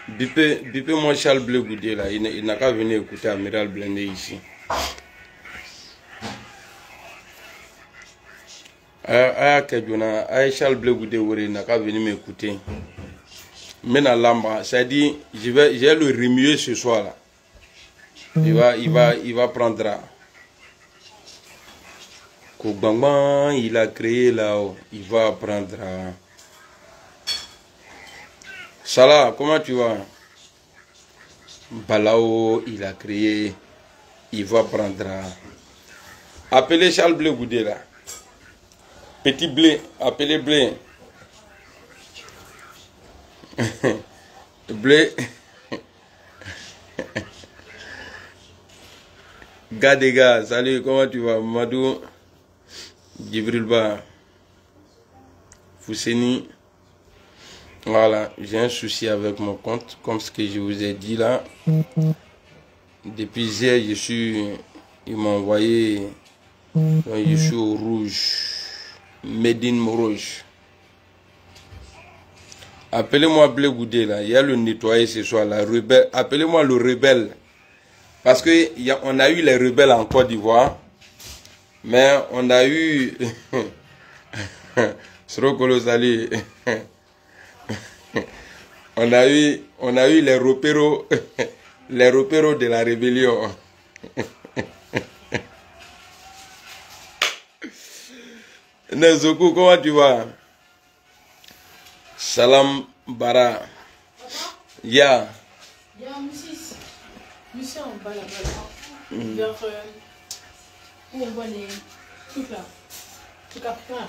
Bipez-moi Charles Blé Goudé là, il n'a qu'à venir écouter Amiral Blindé ici. Charles Blé Goudé, il n'a qu'à venir m'écouter. Maintenant, Lamba, ça dit, je vais le remuer ce soir là. Il va prendre. Kogbangban, il a créé là-haut, il va prendre. Salah, comment tu vas? Balao, il a créé, il va prendre. Appelez Charles Blé Goudé là. Petit blé, appelez blé. Blé. Gars des gars, salut, comment tu vas? Madou, Djibril Ba, Fousseni. Voilà, j'ai un souci avec mon compte, comme ce que je vous ai dit là. Depuis hier, ils m'ont envoyé, je suis au rouge. Médine Rouge. Appelez-moi Blé Goudé là. Il y a le nettoyer ce soir là. Appelez-moi le rebelle. Parce que on a eu les rebelles en Côte d'Ivoire. Mais on a eu. Srokolo Sali. On a eu les repéros. Les repéros de la rébellion. Nezoku, comment tu vas? Salam Bara. Ya. Ya, monsieur en bas là-bas. Vers où on voit les trucs là. Trucs à faire.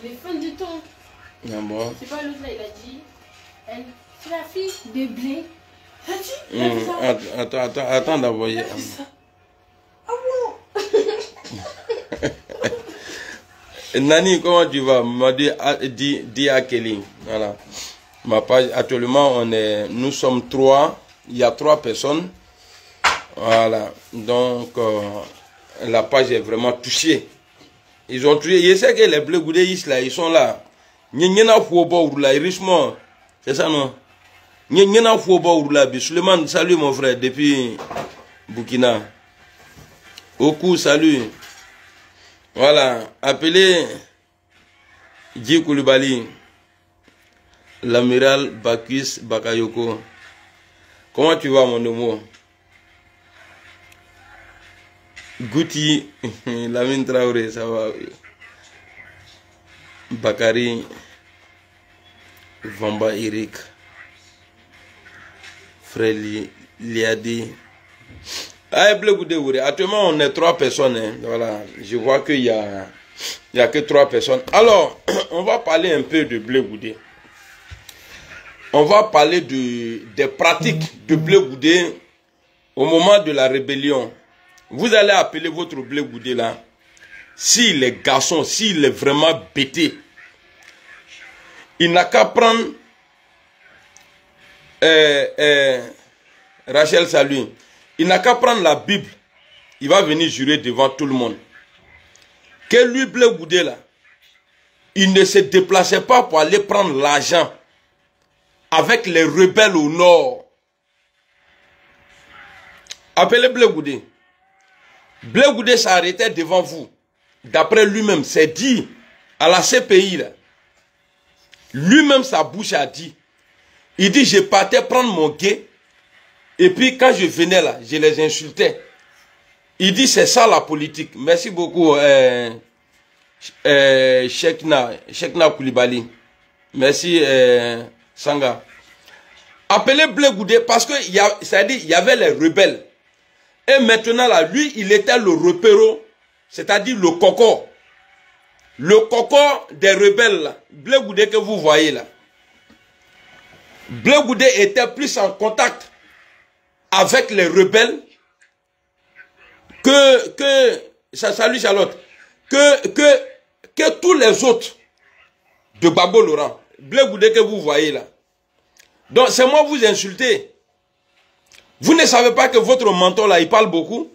Les fins du temps. Ah bon? C'est pas l'autre là, il a dit. C'est la fille de Blé. Elle a dit. Attends d'abord. Ah bon? Nani, comment tu vas? M'a dit à Kelly. Voilà. Ma page, actuellement, nous sommes 3. Il y a 3 personnes. Voilà. Donc, la page est vraiment touchée. Ils ont tué. Je sais que les Blé Goudé, là, ils sont là. Nyena Fouba Ourla, richement. C'est ça, non? Nyena Fouba Ourla, Suleiman, salut mon frère, depuis Burkina. Oku, salut. Voilà, appelez Dji Koulibaly, l'amiral Bakis Bakayoko. Comment tu vas, mon homme? Gouti, Lamine Traoré, ça va. Bakary, Vamba Eric, Frère Liadi. Blé Goudé, actuellement on est 3 personnes. Hein. Voilà, je vois qu'il y a que 3 personnes. Alors, on va parler un peu de Blé Goudé. On va parler des pratiques de Blé Goudé au moment de la rébellion. Vous allez appeler votre Blé Goudé là. S'il est garçon, s'il est vraiment bêté, il n'a qu'à prendre Rachel Salut. Il n'a qu'à prendre la Bible. Il va venir jurer devant tout le monde. Que lui, Blé Goudé là, il ne se déplaçait pas pour aller prendre l'argent avec les rebelles au nord. Appelez Blé Goudé. Blé Goudé s'arrêtait devant vous. D'après lui-même, c'est dit à la CPI là. Lui-même, sa bouche a dit. Il dit, je partais prendre mon guet. Et puis, quand je venais là, je les insultais. Il dit, c'est ça la politique. Merci beaucoup, Chekna Koulibaly. Merci, Sanga. Appelez Blé Goudé parce que, c'est-à-dire, il y avait les rebelles. Et maintenant, là, lui, il était le repéro, c'est-à-dire le coco. Le coco des rebelles, là. Blé Goudé que vous voyez là. Blé Goudé était plus en contact avec les rebelles salut Charlotte, que tous les autres de Babo Laurent. Blé Goudé que vous voyez là. Donc c'est moi vous insulter. Vous ne savez pas que votre menton là, il parle beaucoup.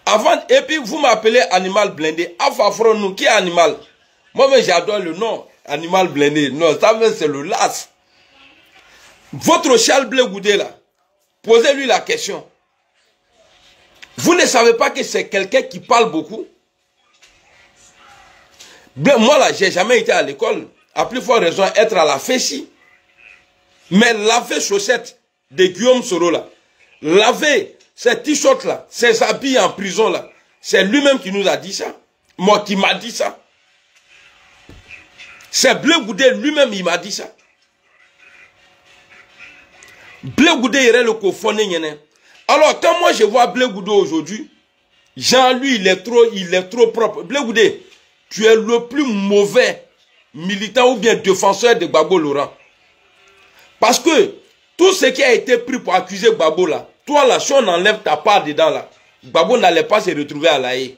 Avant, et puis vous m'appelez Animal Blindé. Afafron, qui est animal? Moi j'adore le nom Animal Blindé. Non, ça c'est le las. Votre Charles Blé Goudé là, posez-lui la question. Vous ne savez pas que c'est quelqu'un qui parle beaucoup? Moi là, j'ai jamais été à l'école. À plus forte raison, être à la fessie. Mais laver chaussettes de Guillaume Soro là, laver ces t-shirts là, ces habits en prison là, c'est lui-même qui nous a dit ça. Moi qui m'a dit ça. C'est Blé Goudé lui-même, il m'a dit ça. Blé Goudé irait le cofondé. Alors quand moi je vois Blé Goudé aujourd'hui, Jean lui il est trop propre. Blé Goudé, tu es le plus mauvais militant ou bien défenseur de Gbagbo Laurent. Parce que tout ce qui a été pris pour accuser Gbagbo là, toi là, si on enlève ta part dedans là, Gbagbo n'allait pas se retrouver à La Haye.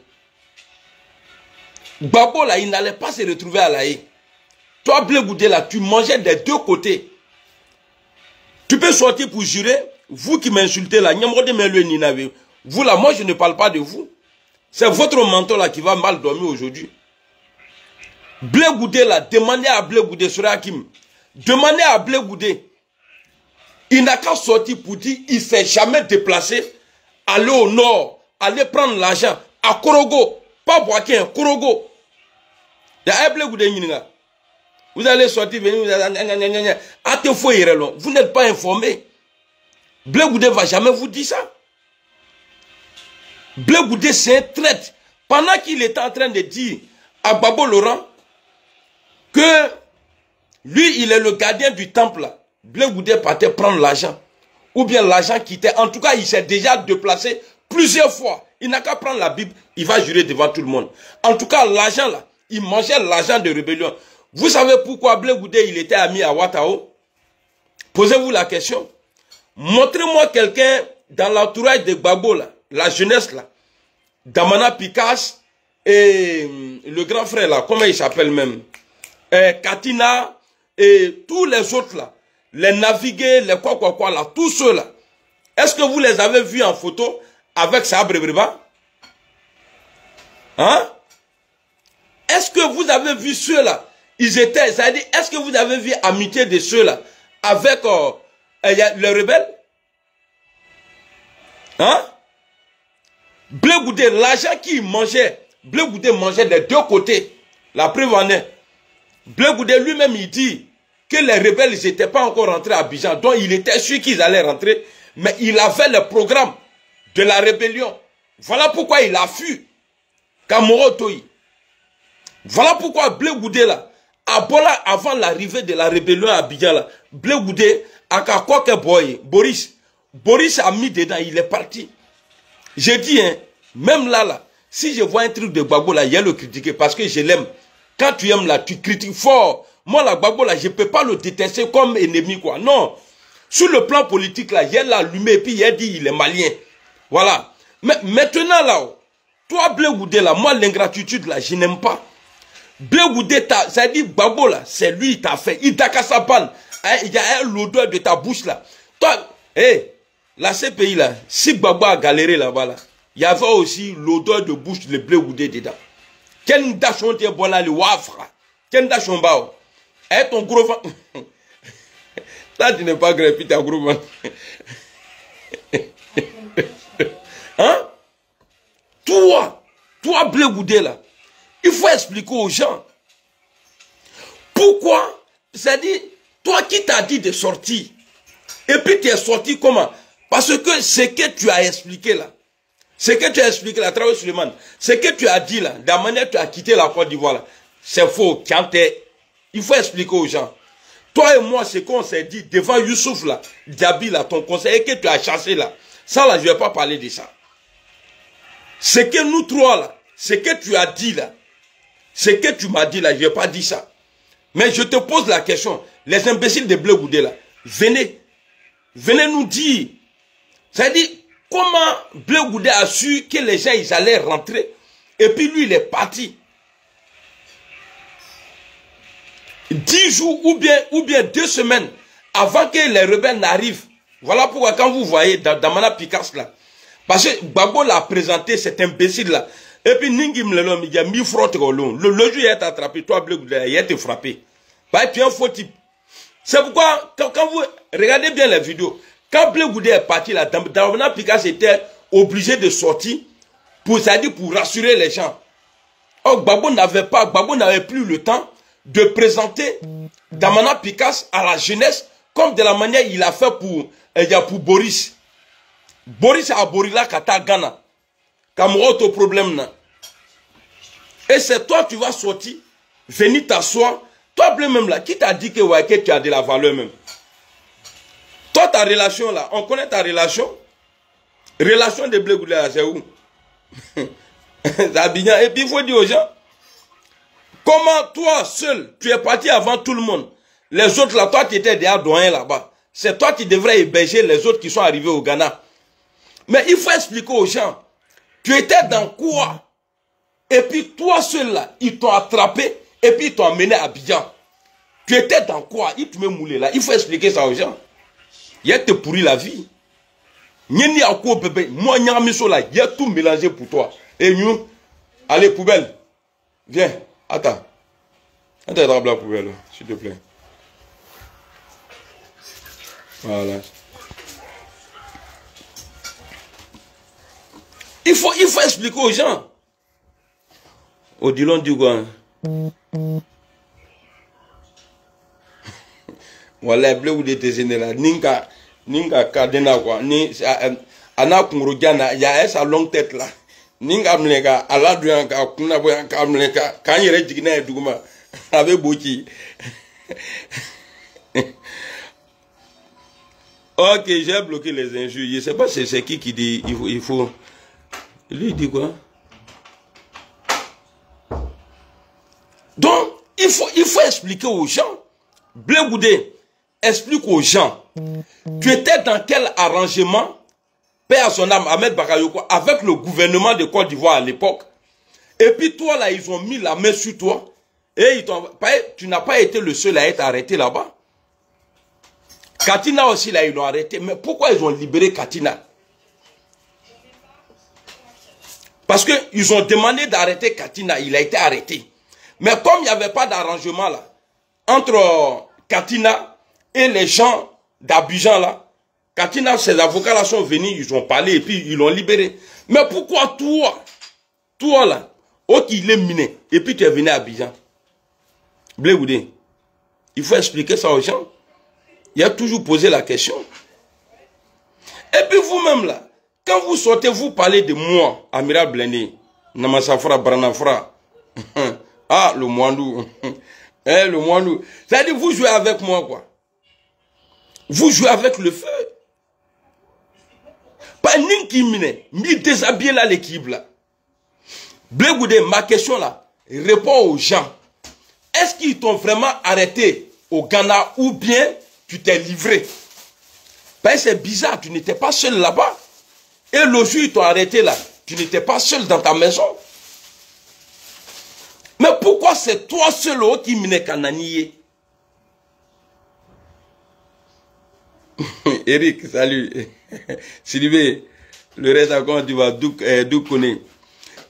Gbagbo là, il n'allait pas se retrouver à La Haye. Toi, Blé Goudé là, tu mangeais des deux côtés. Tu peux sortir pour jurer, vous qui m'insultez là, vous là, moi je ne parle pas de vous. C'est votre menton là qui va mal dormir aujourd'hui. Blé Goudé là, demandez à Blé Goudé sur Hakim. Demandez à Blé Goudé. Il n'a qu'à sortir pour dire il ne s'est jamais déplacé, aller au nord, aller prendre l'argent à Korogo, pas Boaké, Korogo. Vous allez sortir, venir, vous n'êtes pas informé. Blé Goudé ne va jamais vous dire ça. Blé Goudé, c'est un traître. Pendant qu'il était en train de dire à Gbagbo Laurent que lui, il est le gardien du temple là. Blé Goudé partait prendre l'argent. Ou bien l'argent quittait. En tout cas, il s'est déjà déplacé plusieurs fois. Il n'a qu'à prendre la Bible. Il va jurer devant tout le monde. En tout cas, l'argent là, il mangeait l'argent de rébellion. Vous savez pourquoi Blé Goudé, il était ami à Ouattao? Posez-vous la question. Montrez-moi quelqu'un dans l'entourage de Gbagbo là, la jeunesse là. Damana Picasse et le grand frère là, comment il s'appelle même? Katina et tous les autres là. Les navigués, les quoi là, tous ceux là. Est-ce que vous les avez vus en photo avec Sabre Briba? Hein? Est-ce que vous avez vu ceux là? Ils étaient, c'est-à-dire, est-ce que vous avez vu amitié de ceux là avec les rebelles? Hein? Blé Goudé, l'argent qu'il mangeait, Blé Goudé mangeait des deux côtés. La preuve en est. Blé Goudé lui-même il dit que les rebelles n'étaient pas encore rentrés à Abidjan. Donc il était sûr qu'ils allaient rentrer. Mais il avait le programme de la rébellion. Voilà pourquoi il a fui Kamoro Toyi. Voilà pourquoi Blé Goudé là, à Bola, avant l'arrivée de la rébellion à Abidjan là, Blé Goudé, à Kakoke Boy, Boris a mis dedans, il est parti. J'ai dit, hein, même là, si je vois un truc de Gbagbo là, il y a le critiquer parce que je l'aime. Quand tu aimes là, tu critiques fort. Moi, la Gbagbo là, je ne peux pas le détester comme ennemi, quoi. Non. Sur le plan politique là, il a allumé et puis il a dit il est malien. Voilà. Mais maintenant là, toi, Blé Goudé là, moi, l'ingratitude là, je n'aime pas. Blé Goudé, ça dit Gbagbo là, c'est lui qui t'a fait. Il t'a cassé sa panne. Il y a l'odeur de ta bouche là. Toi, hé, la CPI là, si Gbagbo a galéré là-bas là, il y avait aussi l'odeur de bouche de Blé Goudé dedans. Quel dachon t'es bon là, le wafra. Quel dachon bao. Eh, ton gros vent. Là, tu n'es pas grépé, t'es un gros vent. Hein? Toi, Blé Goudé là, il faut expliquer aux gens. Pourquoi? C'est-à-dire, toi qui t'as dit de sortir, et puis tu es sorti comment? Parce que ce que tu as expliqué là, ce que tu as expliqué là, Traoré Suleiman, ce que tu as dit là, de la manière que tu as quitté la Côte d'Ivoire là, c'est faux. Il faut expliquer aux gens. Toi et moi, ce qu'on s'est dit devant Youssouf là, Diaby là, ton conseiller que tu as chassé là, ça là, je ne vais pas parler de ça. Ce que nous trois là, ce que tu as dit là, ce que tu m'as dit là, je ne vais pas dire ça. Mais je te pose la question, les imbéciles de Blé Goudé là, venez nous dire, c'est-à-dire, comment Blé Goudé a su que les gens ils allaient rentrer et puis lui il est parti. 10 jours ou bien 2 semaines avant que les rebelles n'arrivent. Voilà pourquoi quand vous voyez Damana Picasse là, parce que Gbagbo l'a présenté cet imbécile là, et puis Ningim le nom, il a mis frotte au long. Le jour il est attrapé, toi Blé Goudé, il a été frappé. Bah, tu es un faux type. C'est pourquoi, quand vous regardez bien les vidéos, quand Blé Goudé est parti là, Damana Picasse était obligé de sortir pour rassurer les gens. Or, Gbagbo n'avait plus le temps de présenter Damana Picasse à la jeunesse comme de la manière il a fait pour Boris. Boris a Borila Kata Ghana. Kamoro ton problème là. Et c'est toi tu vas sortir, venir t'asseoir. Toi Blé même là, qui t'a dit que, ouais, que tu as de la valeur même? Toi ta relation là, on connaît ta relation. Relation de Blé Goudé là, c'est où? C'est Abidjan. Et puis il faut dire aux gens, comment toi seul, tu es parti avant tout le monde. Les autres là, toi tu étais déjà doyen là-bas. C'est toi qui devrais héberger les autres qui sont arrivés au Ghana. Mais il faut expliquer aux gens, tu étais dans quoi? Et puis toi seul là, ils t'ont attrapé et puis ils t'ont emmené à Abidjan. Tu étais dans quoi? Ils te met moulé là. Il faut expliquer ça aux gens. Il a te pourri la vie. Nyeni à quoi bébé? Moi, Nyamiso là, il a tout mélangé pour toi. Et nous, allez, poubelle. Viens, attends. Attends, attrape la poubelle, s'il te plaît. Voilà. Il faut expliquer aux gens. Odilon dit quoi? Voilà, Blé Goudé te gêné là. Ninga Kadena quoi. Ni Ana Kumurugana, il y a sa longue tête là. Ninga Mleka, Aladouanka, Kunaboyanka Mleka, quand il est digné et Dougma, avec Bouki. Ok, j'ai bloqué les injures. Je ne sais pas c'est qui dit il faut. Lui dit quoi? Donc, il faut expliquer aux gens. Blé Goudé, explique aux gens. Tu étais dans quel arrangement, paix à son âme, Ahmed Bakayoko, avec le gouvernement de Côte d'Ivoire à l'époque. Et puis toi, là, ils ont mis la main sur toi. Et tu n'as pas été le seul à être arrêté là-bas. Katina aussi, là, ils l'ont arrêté. Mais pourquoi ils ont libéré Katina? Parce qu'ils ont demandé d'arrêter Katina. Il a été arrêté. Mais comme il n'y avait pas d'arrangement là, entre Katina et les gens d'Abidjan là, Katina, ses avocats là sont venus, ils ont parlé et puis ils l'ont libéré. Mais pourquoi toi là, il est miné, et puis tu es venu à Abidjan? Blé Goudé, il faut expliquer ça aux gens. Il a toujours posé la question. Et puis vous-même là, quand vous sortez, vous parlez de moi, Amiral Blindé, Namasafra, Branafra, ah, le Mwandou, le Mwandou. C'est-à-dire, vous jouez avec moi, quoi. Vous jouez avec le feu. Pas n'importe mine, mi déshabiller là l'équipe là. Blé Goudé, ma question là, réponds aux gens. Est-ce qu'ils t'ont vraiment arrêté au Ghana ou bien tu t'es livré? Ben c'est bizarre, tu n'étais pas seul là-bas. Et le jour où ils t'ont arrêté là, tu n'étais pas seul dans ta maison. Mais pourquoi c'est toi seul qui m'est cananié? Eric, salut. Sylvie, le reste encore tu vas d'où connaît.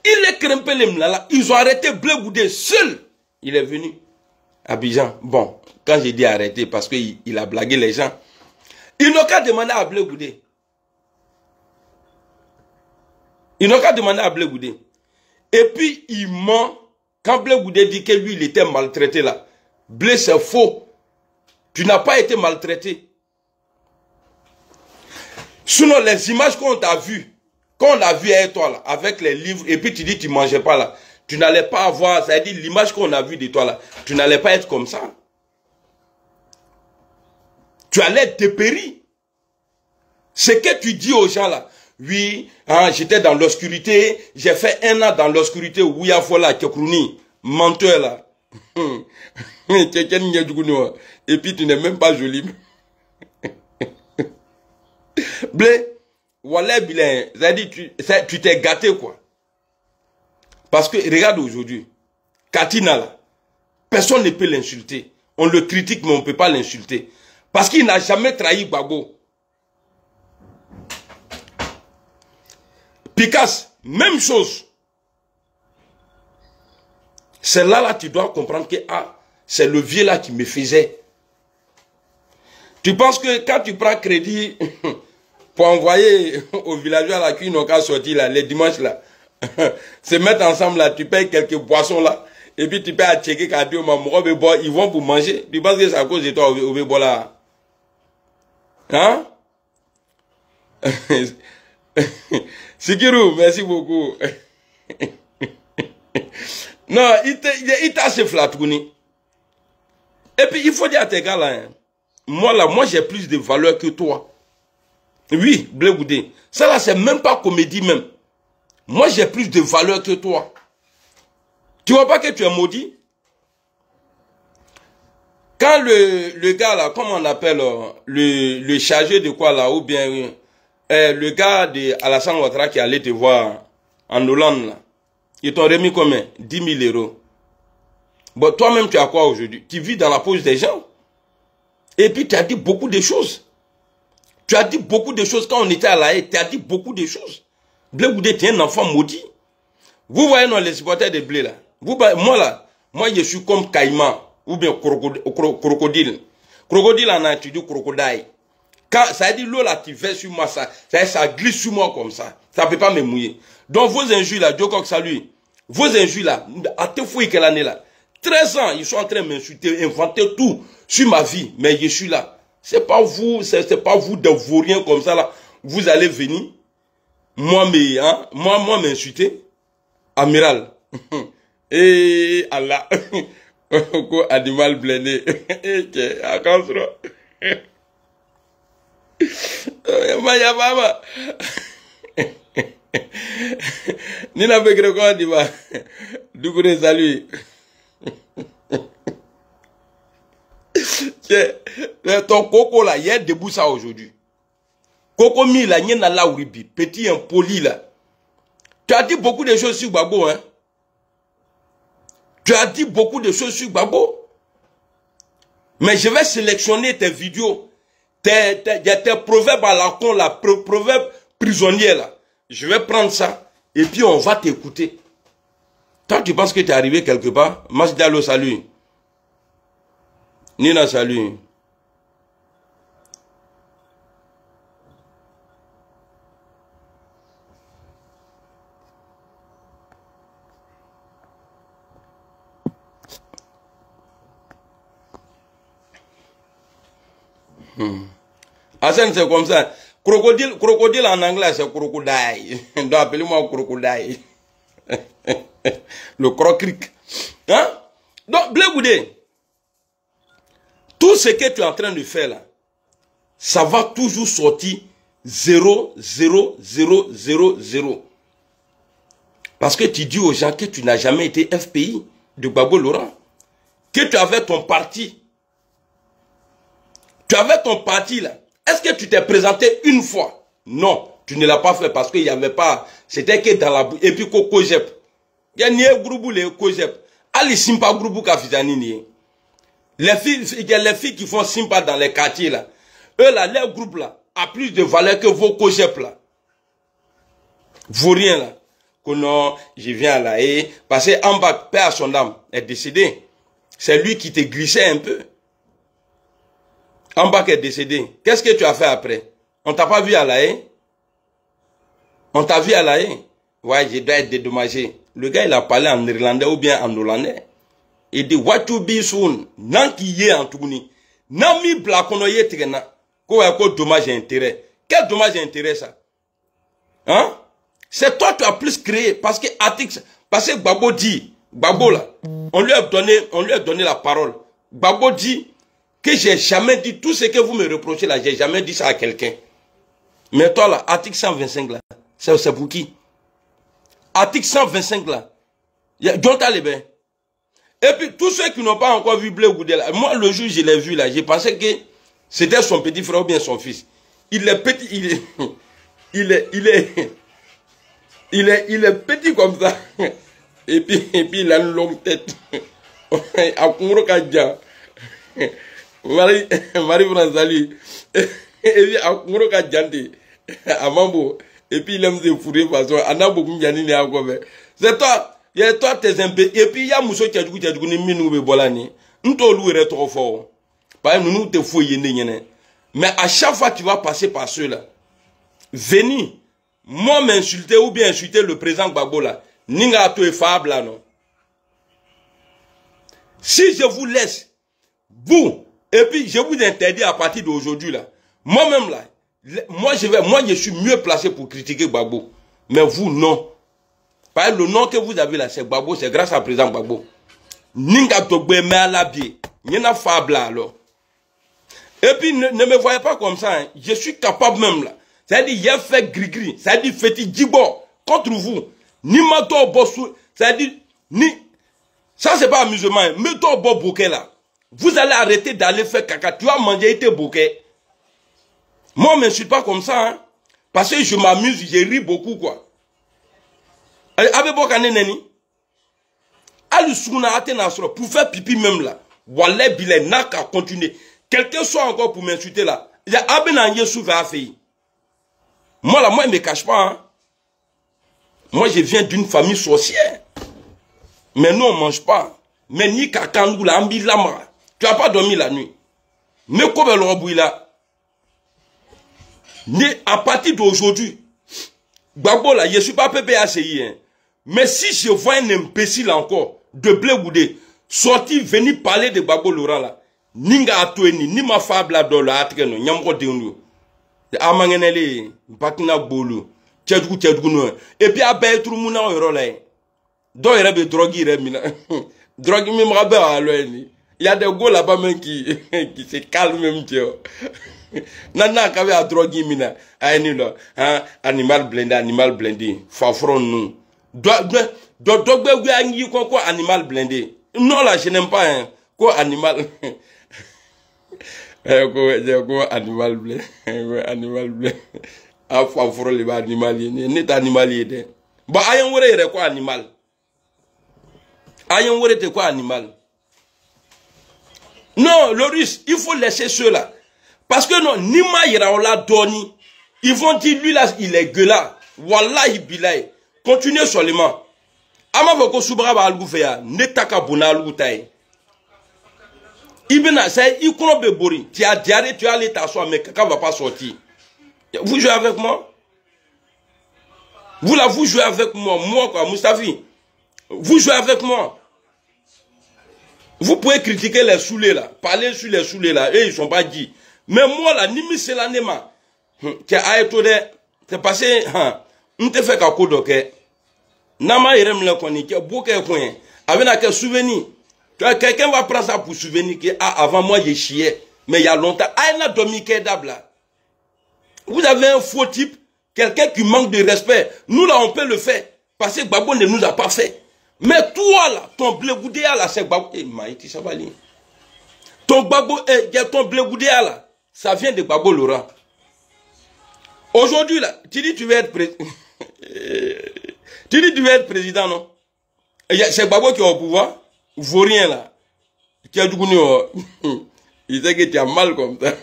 Il est crempé les mlala. Ils ont arrêté Blé Goudé seul. Il est venu à Abidjan. Bon, quand j'ai dit arrêter, parce qu'il a blagué les gens. Ils n'ont qu'à demander à Blé Goudé. Ils n'ont qu'à demander à Blé Goudé. Et puis, il ment. Quand Blé Goudé dit que lui, il était maltraité là. Blé, c'est faux. Tu n'as pas été maltraité. Sinon, les images qu'on t'a vues, qu'on a vues avec toi là, avec les livres, et puis tu dis que tu ne mangeais pas là, tu n'allais pas avoir, c'est-à-dire l'image qu'on a vue de toi là, tu n'allais pas être comme ça. Tu allais être dépéri. Ce que tu dis aux gens là, oui, hein, j'étais dans l'obscurité, j'ai fait 1 an dans l'obscurité, Ouya Fola, Kekruni, menteur là. Et puis tu n'es même pas joli. Blé, Wallah Bilen, c'est-à-dire tu t'es gâté quoi. Parce que regarde aujourd'hui, Katina là, personne ne peut l'insulter. On le critique mais on ne peut pas l'insulter. Parce qu'il n'a jamais trahi Gbagbo. Picasse, même chose. C'est là tu dois comprendre que ah, c'est le vieux là qui me faisait. Tu penses que quand tu prends crédit pour envoyer aux villageois là qui n'ont qu'à sortir là, les dimanches là, se mettre ensemble là, tu payes quelques boissons là, et puis tu payes à checker quand tu ils vont pour manger. Tu penses que c'est à cause de toi au Bébo là? Hein? Sikirou, merci beaucoup. Non, il t'a se flatouné. Et puis il faut dire à tes gars là, hein, moi j'ai plus de valeur que toi. Oui, Blé Goudé. Ça là, c'est même pas comédie même. Moi j'ai plus de valeur que toi. Tu vois pas que tu es maudit? Quand le gars là, comment on appelle, le chargé de quoi là, ou bien le gars de Alassane Ouattara qui allait te voir en Hollande là, ils t'ont remis combien? 10 000 euros. Bon, toi-même tu as quoi aujourd'hui? Tu vis dans la poche des gens. Et puis tu as dit beaucoup de choses. Tu as dit beaucoup de choses quand on était à La Haye. Tu as dit beaucoup de choses. Blé Goudé, tu es un enfant maudit. Vous voyez non, les supporters de Blé là. Moi je suis comme caïman ou bien crocodile. Crocodile en a, tu dis crocodile. Quand ça dit l'eau là, tu fais sur moi, ça glisse sur moi comme ça. Ça ne peut pas me mouiller. Donc vos injures là, Dieu salut. Vos injures là, à te fouiller quelle année là. 13 ans, ils sont en train de m'insulter, inventer tout sur ma vie. Mais je suis là. C'est pas vous, c'est pas vous de vauriens comme ça là. Vous allez venir, moi m'insulter. Amiral. Et Allah. Animal blindé. Mama. Nina Bekre quoi dit va. Dougouré salut. Ton coco là, il y a debout ça aujourd'hui. Coco mi là, n'y a là uribi, petit impoli là. Tu as dit beaucoup de choses sur Gbagbo, hein. Tu as dit beaucoup de choses sur Gbagbo. Mais je vais sélectionner tes vidéos, tes proverbes à la con, la proverbes prisonniers là. Je vais prendre ça et puis on va t'écouter. Toi, tu penses que tu es arrivé quelque part? Masdialo, salut. Nina, salut. Hassan, c'est comme ça. Crocodile en anglais, c'est crocodile. Donc, appelez-moi crocodile. Le crocric. Hein? Donc, Blé Goudé, tout ce que tu es en train de faire là, ça va toujours sortir 0, 0, 0, 0, 0. Parce que tu dis aux gens que tu n'as jamais été FPI de Gbagbo Laurent. Que tu avais ton parti. Tu avais ton parti là. Est-ce que tu t'es présenté une fois? Non, tu ne l'as pas fait parce qu'il n'y avait pas. C'était que dans la bouche. Et puis Kojep. Il y a ni un groupe les Kojep. Ali Simpa groupe Kafizani ni. Les filles qui font Simpa dans les quartiers là. Eux là, leur groupe là a plus de valeur que vos Kojep là. Vaurien là. Que non, je viens à La Haye. Parce que Ambak, père à son âme, est décédé. C'est lui qui te glissait un peu. Ambak est décédé. Qu'est-ce que tu as fait après? On t'a pas vu à La Haye? On t'a vu à La Haye? Ouais, je dois être dédommagé. Le gars, il a parlé en irlandais ou bien en hollandais. Il dit, what to be soon? Nan qui y est en tourni. Nan mi blakonoye trena. Quoi, dommage et intérêt. Quel dommage et intérêt ça? Hein? C'est toi qui as plus créé. Parce que Atix, parce que Gbagbo dit, Gbagbo là, on lui a donné la parole. Gbagbo dit que j'ai jamais dit tout ce que vous me reprochez là, j'ai jamais dit ça à quelqu'un. Mais toi là, Atix 125 là, c'est pour qui? Atix 125 là, John Talibé. Et puis tous ceux qui n'ont pas encore vu Blé Goudé là, moi le jour je l'ai vu là, j'ai pensé que c'était son petit frère ou bien son fils. Il est petit, il est petit comme ça. Et puis il a une longue tête. Marie-France, salut. Et puis et puis il aime se fourrer façon. C'est toi. Il y a toi tes impés. Et puis il y a Mousso qui a dit que ni minou be bolani. Nous trop fort. Par nous te fouiller. Mais à chaque fois que tu vas passer par ceux-là, venir, moi m'insulter ou bien insulter le président Gbagbo là, Ninga to est fable là, non. Si je vous laisse, vous, et puis je vous interdis à partir d'aujourd'hui là, moi-même là, moi je suis mieux placé pour critiquer Gbagbo. Mais vous, non. Par exemple, le nom que vous avez là, c'est Gbagbo, c'est grâce à président Gbagbo. Ninga to gbe me alabi, n'yena fable là alors. Et puis ne me voyez pas comme ça, hein. Je suis capable même là. C'est-à-dire, il y a fait gris-gris, c'est-à-dire, fait djibo contre vous. Ni mato bossou, c'est-à-dire, ni. Ça, c'est pas amusement, hein. Mettons bon bouquet là. Vous allez arrêter d'aller faire caca. Tu vas manger tes bouquets. Moi, je ne m'insulte pas comme ça, hein. Parce que je m'amuse, je ris beaucoup, quoi. Avec Bokane Neni. Allez, souna atenasro, pour faire pipi même là. Wallah, bilay, n'a qu'à continuer. Quelqu'un soit encore pour m'insulter là. Il y a Abenanye Souva à faire. Moi là, moi, il ne me cache pas, hein. Moi, je viens d'une famille sorcière. Mais nous, on ne mange pas. Mais ni kakandou la, ambi lama. Tu n'as pas dormi la nuit. Mais comme le robouille là. À partir d'aujourd'hui, Gbagbo là, je ne suis pas PPACI, hein. Mais si je vois un imbécile encore, de Blé Goudé, sortir, venir parler de Gbagbo Laurent là, Ninga atoeni, ni ma fable là dans la atreno, nyamko deunu. Amangenele, bakina bolu, tchadou no. Et puis abe tout moun na oro là. Do yere be drogue remina. Drogue mi mrabe a lo ni. Il y a des gars là-bas même qui se calment même tio. Nana kabe a drogue mina. Ayni lo, hein, animal blindé. Fafron nous. Dogbe gwe angi quoi animal blindé. Non là, je n'aime pas hein. Quoi animal quoi animal blé animal blé a fafro le animal ni animal yede ba ayen wore yere quoi animal ayen wore te quoi animal. Non, le russe, il faut laisser ceux-là parce que non ni ma yera on l'a donné, ils vont dire lui là il est gueulard wallahi billahi continuez seulement ama voko subra ba algoufea netaka bona algoutai. Ibena, c'est Ikono Bebori. Tu as diarrhée, tu as allé t'asseoir, mais quelqu'un ne va pas sortir. Vous jouez avec moi? Vous là, vous jouez avec moi. Moi, quoi, Moustafi. Vous jouez avec moi. Vous pouvez critiquer les soulés là. Parler sur les soulés là. Eux, ils ne sont pas dit. Mais moi là, Nimi Selanema. Qui a été c'est passé. On te fait qu'à coup d'oké. Nama Irem le koni. Qui a beaucoup de coins. Avec un souvenir. Quelqu'un va prendre ça pour souvenir que avant moi j'ai chié, mais il y a longtemps. Vous avez un faux type, quelqu'un qui manque de respect. Nous là on peut le faire, parce que Gbagbo ne nous a pas fait. Mais toi là, ton blé goudé là, c'est Gbagbo. Eh Maïti, ça va aller. Ton blé goudé là, ça vient de Gbagbo Laurent. Aujourd'hui là, tu dis tu veux être président. Tu dis tu veux être président, non? C'est Gbagbo qui est au pouvoir. Vaurien là, qui a du goût, il sait que tu as mal comme ça.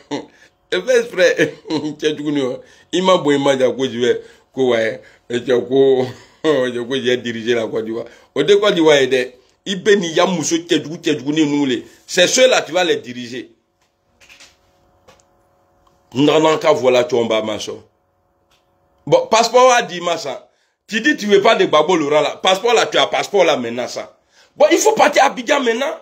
Et fais exprès, tu as du goût, il m'a beau imaginer quoi je vais, quoi, et tu as quoi, j'ai dirigé la Côte d'Ivoire. Au début, Côte d'Ivoire, il bénit Yamousso, tu as du goût, nous les. C'est ceux-là, tu vas les diriger. Non, qu'à voilà, tu en bas, machin. Bon, passeport a dit, machin. Tu dis, tu veux pas de Gbagbo Laurent là. Passeport là, tu as passeport là maintenant, ça. Bon, il faut partir à Abidjan maintenant.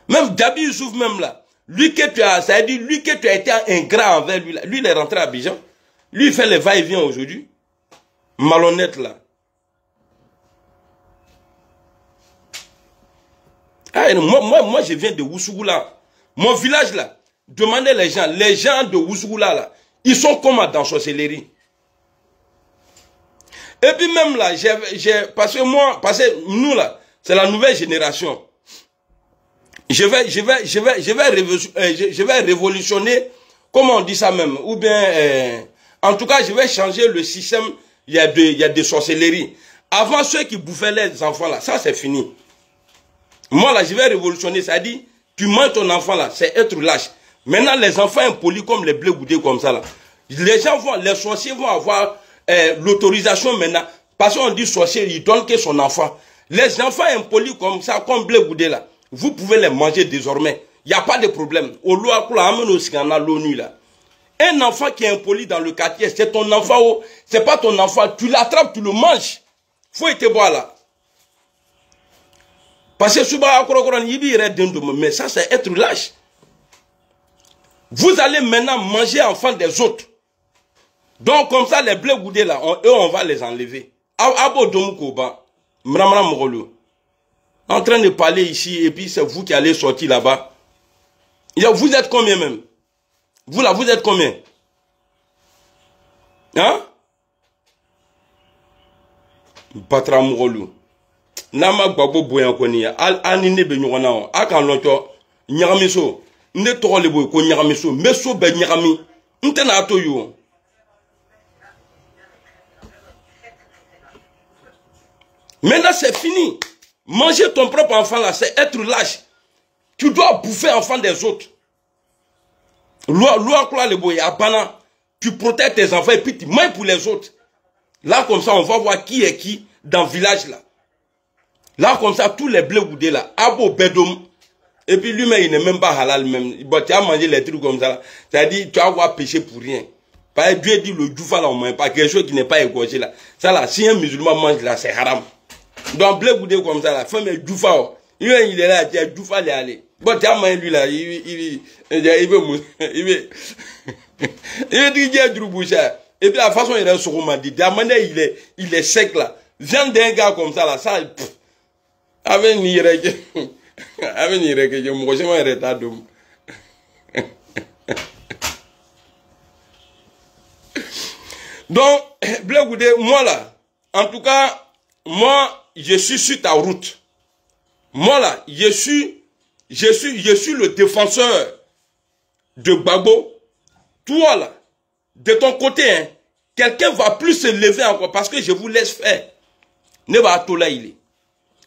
Même Dabi Youssouf, même là. Lui que tu as, ça veut dire, lui que tu as été ingrat envers lui là. Lui, il est rentré à Abidjan. Lui, il fait le va-et-vient aujourd'hui. Malhonnête là. Ah, moi, je viens de Ousougou là. Mon village là. Demandez les gens de Ousougou là. Ils sont comme dans sorcellerie. Et puis même là, parce que nous là, c'est la nouvelle génération. Je vais révolutionner, comment on dit ça même, ou bien, en tout cas, je vais changer le système. Il y a des sorcelleries. Avant, ceux qui bouffaient les enfants là, ça c'est fini. Moi là, je vais révolutionner, ça dit, tu manges ton enfant là, c'est être lâche. Maintenant, les enfants impolis comme les blés goudés comme ça là, les sorciers vont avoir l'autorisation maintenant, parce qu'on dit sorcier, il donne que son enfant. Les enfants impolis comme ça, comme blé goudé là, vous pouvez les manger désormais. Il n'y a pas de problème. Au loi, amène au scandale l'ONU là. Un enfant qui est impoli dans le quartier, c'est ton enfant, c'est pas ton enfant. Tu l'attrapes, tu le manges. Faut être boire là. Parce que souvent, mais ça c'est être lâche. Vous allez maintenant manger enfant des autres. Donc comme ça, les blés goudés là, eux on va les enlever. Abo Domukoba, Mramra Mogolo. En train de parler ici, et puis c'est vous qui allez sortir là-bas. Vous êtes combien même? Vous là, vous êtes combien? Hein? Batra Mogolo. Nama Gbagbo Boyankoni, Anine Benyona, Akan Lonto, Nyaramiso, Neto le Boy, Nyaramiso, Meso Ben Nyarami, Ntena Atoyo. Maintenant c'est fini. Manger ton propre enfant là, c'est être lâche. Tu dois bouffer l'enfant des autres. Loi quoi le boy, Abana, tu protèges tes enfants et puis tu manges pour les autres. Là comme ça, on va voir qui est qui dans le village là. Là comme ça, tous les blés goudés là, Abo Bedom. Et puis lui-même, il n'est même pas halal même. Bon, tu as mangé les trucs comme ça là. C'est-à-dire, tu vas avoir péché pour rien. Parce que Dieu dit le djoufa là, on ne mange pas quelque chose qui n'est pas égorgé là. Ça là, si un musulman mange là, c'est haram. Donc, blé goudé comme ça, la femme est djoufa. Il est là, il est djoufa, il est allé. Bon, tu as mangé lui là, il veut dire qu'il est drouboucha. Et puis la façon il est sur Roman dit, il est sec là. Viens d'un gars comme ça là, ça, avec ni règle, avec ni règle, je me rejoins un retard d'homme. Donc, blé goudé, moi là, en tout cas, moi, je suis sur ta route. Moi là, je suis le défenseur de Gbagbo. Toi là, de ton côté, hein, quelqu'un va plus se lever encore parce que je vous laisse faire. Ne va pas là il est.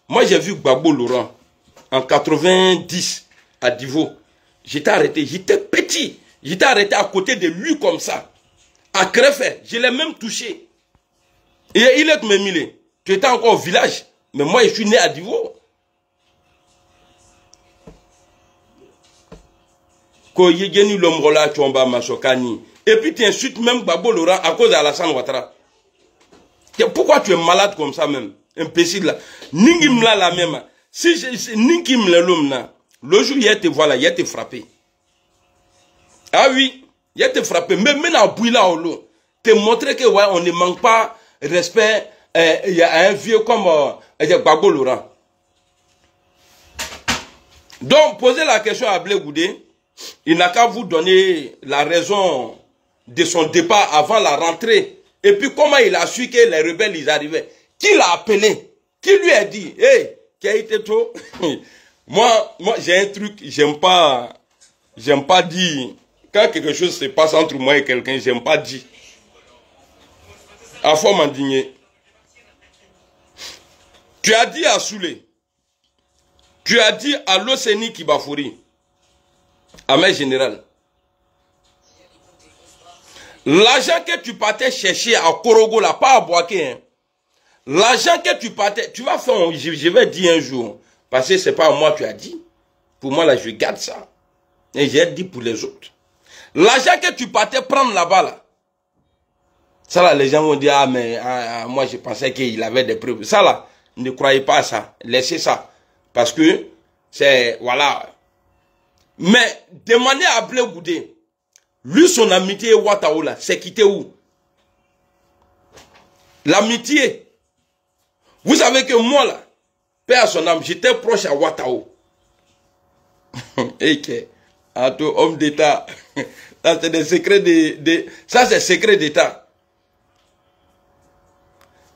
Moi j'ai vu Gbagbo Laurent en 90 à Divo. J'étais arrêté, j'étais petit. J'étais arrêté à côté de lui comme ça. À Crefet, je l'ai même touché. Et il est me tu étais encore au village. Mais moi, je suis né à Divo. Et puis tu insultes même Gbagbo Laurent à cause d'Alassane Ouattara. Pourquoi tu es malade comme ça même? Imbécile là. Ningimla la même. Si Ningimla l'homme là, le jour il te voilà, il te frappé. Ah oui, il te frappé. Mais maintenant, Bouila Olo, te montrer que ouais, on ne manque pas respect. Il y a un vieux comme Gbagbo Laurent. Donc, posez la question à Blé Goudé. Il n'a qu'à vous donner la raison de son départ avant la rentrée. Et puis, comment il a su que les rebelles, ils arrivaient. Qui l'a appelé? Qui lui a dit, hey, qui a été trop? Moi, j'ai un truc, j'aime pas dire, quand quelque chose se passe entre moi et quelqu'un, j'aime pas dire. À faut m'indigner. Tu as dit à Soulé, tu as dit à l'Océanie Kibafouri, à mes général, l'argent que tu partais chercher à Korogo, là, pas à Boaké, hein, l'argent que tu partais, tu vas faire, je vais dire un jour, parce que c'est pas à moi tu as dit, pour moi là, je garde ça, et j'ai dit pour les autres. L'argent que tu partais prendre là-bas, là, ça là, les gens vont dire, ah mais moi je pensais qu'il avait des preuves. Ça là, ne croyez pas à ça, laissez ça, parce que c'est, voilà. Mais demandez à Blé Goudé, lui son amitié Ouattao là, c'est quitté où? L'amitié. Vous savez que moi là, paix à son âme, j'étais proche à Ouattao. Et que, homme d'État, ça c'est des secrets ça c'est secret d'État.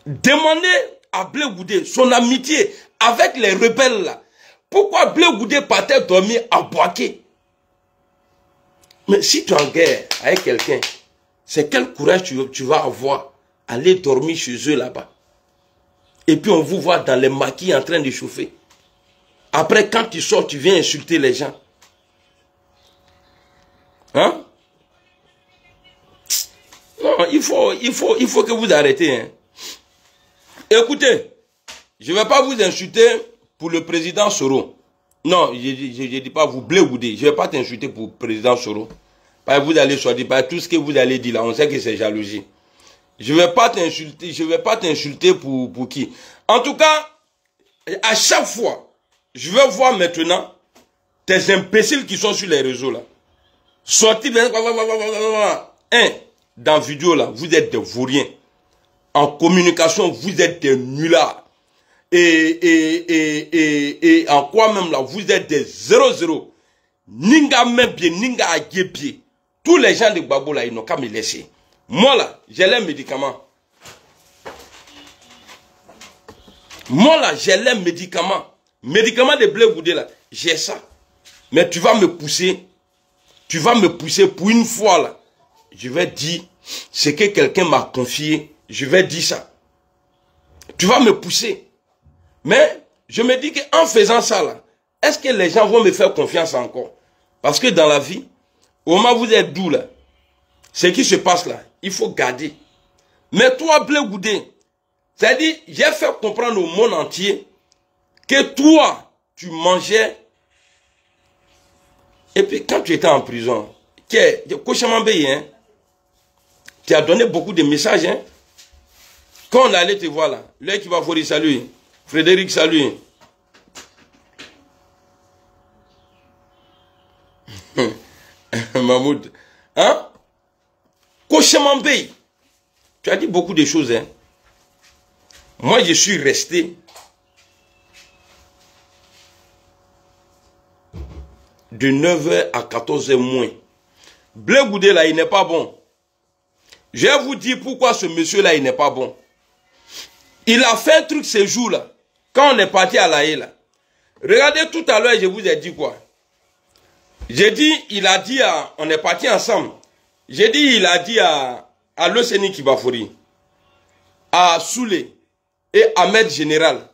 Demandez à Blé Goudé son amitié avec les rebelles là. Pourquoi Blé Goudé partait dormir à Boaké? Mais si tu es en guerre avec quelqu'un, c'est quel courage tu vas avoir aller dormir chez eux là-bas. Et puis on vous voit dans les maquis en train de chauffer. Après quand tu sors, tu viens insulter les gens. Hein? Non, il faut que vous arrêtez. Hein. Écoutez, je ne vais pas vous insulter pour le président Soro. Non, je ne dis pas vous Blé Goudé. Je ne vais pas t'insulter pour président Soro. Parce que vous allez sortir, par tout ce que vous allez dire là, on sait que c'est jalousie. Je ne vais pas t'insulter pour qui. En tout cas, à chaque fois, je vais voir maintenant tes imbéciles qui sont sur les réseaux là. Sortir, dans vidéo là, vous êtes des vauriens. En communication, vous êtes des nullards. Et en quoi même là, vous êtes des 0-0. Ninga même pied, ninga à pied. Tous les gens de Gbagbo là, ils n'ont qu'à me laisser. Moi là, j'ai les médicaments. Moi là, j'ai les médicaments. Médicaments de Blé Goudé là, j'ai ça. Mais tu vas me pousser. Tu vas me pousser pour une fois là. Je vais dire ce que quelqu'un m'a confié. Je vais dire ça. Tu vas me pousser. Mais je me dis qu'en faisant ça là, est-ce que les gens vont me faire confiance encore? Parce que dans la vie, au moment où vous êtes doux là, ce qui se passe là, il faut garder. Mais toi, Blé Goudé, c'est-à-dire, j'ai fait comprendre au monde entier que toi, tu mangeais. Et puis, quand tu étais en prison, tu as donné beaucoup de messages. Hein? Quand on allait te voir là, l'œil qui va voir, salut. Frédéric, salut. Mahmoud. Hein? Kochamambé. Tu as dit beaucoup de choses. Hein? Moi, je suis resté de 9h à 14h moins. Blé Goudé là, il n'est pas bon. Je vais vous dire pourquoi ce monsieur-là, il n'est pas bon. Il a fait un truc ce jour-là. Quand on est parti à La Haye, là. Regardez tout à l'heure, je vous ai dit quoi. J'ai dit, il a dit à... On est parti ensemble. J'ai dit, il a dit à Loseni Kibafori, à Soulé et Ahmed Général.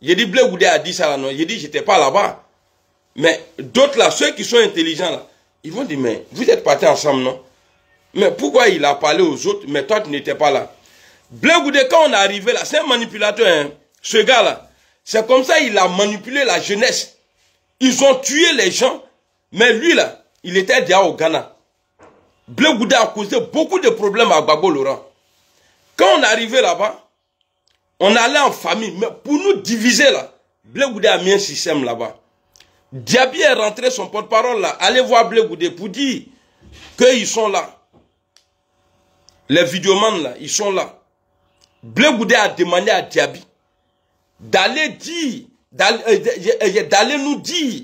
J'ai dit, Blé Goudé a dit ça là, non. J'ai dit, j'étais pas là-bas. Mais d'autres là, ceux qui sont intelligents là, ils vont dire, mais vous êtes partis ensemble, non? Mais pourquoi il a parlé aux autres, mais toi tu n'étais pas là? Blé Goudé, quand on est arrivé là, c'est un manipulateur, hein. Ce gars là. C'est comme ça il a manipulé la jeunesse. Ils ont tué les gens, mais lui là, il était déjà au Ghana. Blé Goudé a causé beaucoup de problèmes à Gbagbo Laurent. Quand on est arrivé là-bas, on allait en famille, mais pour nous diviser là, Blé Goudé a mis un système là-bas. Diaby est rentré, son porte-parole là, allez voir Blé Goudé pour dire qu'ils sont là. Les vidéomans là, ils sont là. Blé Goudé a demandé à Diaby d'aller dire, d'aller nous dire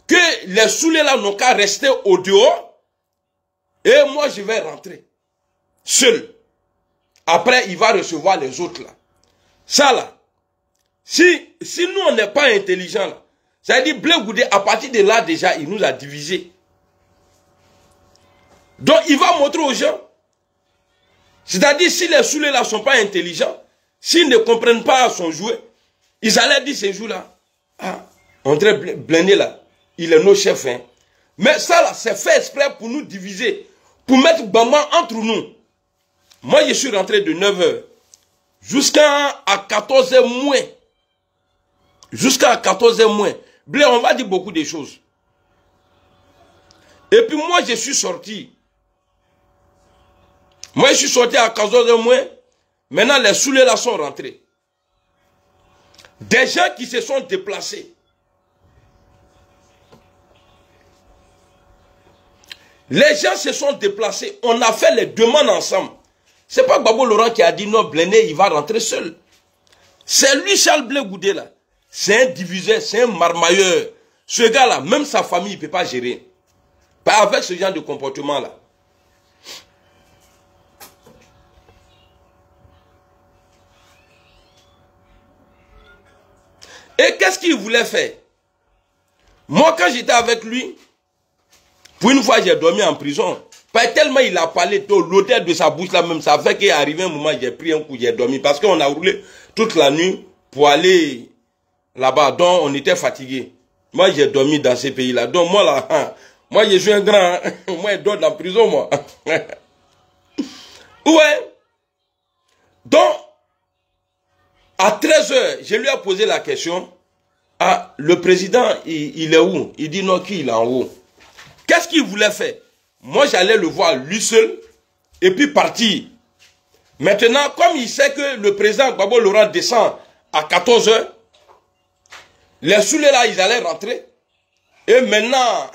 que les Soulés là n'ont qu'à rester au dehors et moi je vais rentrer seul. Après il va recevoir les autres là. Ça là, si nous on n'est pas intelligent là, c'est-à-dire Blé Goudé à partir de là déjà il nous a divisés. Donc il va montrer aux gens. C'est-à-dire, si les Soulés là ne sont pas intelligents, s'ils ne comprennent pas son jouet, ils allaient dire ces jours-là, ah, André Blindé là, il est nos chefs. Hein. Mais ça là, c'est fait exprès pour nous diviser, pour mettre Bamba entre nous. Moi, je suis rentré de 9h jusqu'à 14h moins. Jusqu'à 14h moins. Blé, on va dire beaucoup de choses. Et puis moi, je suis sorti. Moi, je suis sorti à 14h moins. Maintenant, les Soulés là sont rentrés. Des gens qui se sont déplacés. Les gens se sont déplacés. On a fait les demandes ensemble. Ce n'est pas Gbagbo Laurent qui a dit non, Blindé, il va rentrer seul. C'est lui, Charles Blé Goudé là. C'est un diviseur, c'est un marmailleur. Ce gars-là, même sa famille, il ne peut pas gérer. Pas avec ce genre de comportement-là. Et qu'est-ce qu'il voulait faire? Moi, quand j'étais avec lui, pour une fois, j'ai dormi en prison. Pas tellement il a parlé, l'odeur de sa bouche là même, ça fait qu'arrivé un moment, j'ai pris un coup, j'ai dormi. Parce qu'on a roulé toute la nuit pour aller là-bas. Donc, on était fatigué. Moi, j'ai dormi dans ces pays-là. Donc, moi, là, hein, moi, je suis un grand. Hein. Moi, je dors dans la prison, moi. Ouais. Donc, à 13h, je lui ai posé la question. ah, le président, il est où? Il dit non, qu'il est en haut. Qu'est-ce qu'il voulait faire? Moi, j'allais le voir lui seul et puis partir. Maintenant, comme il sait que le président Gbagbo Laurent descend à 14 h, les soulés là, ils allaient rentrer. Et maintenant,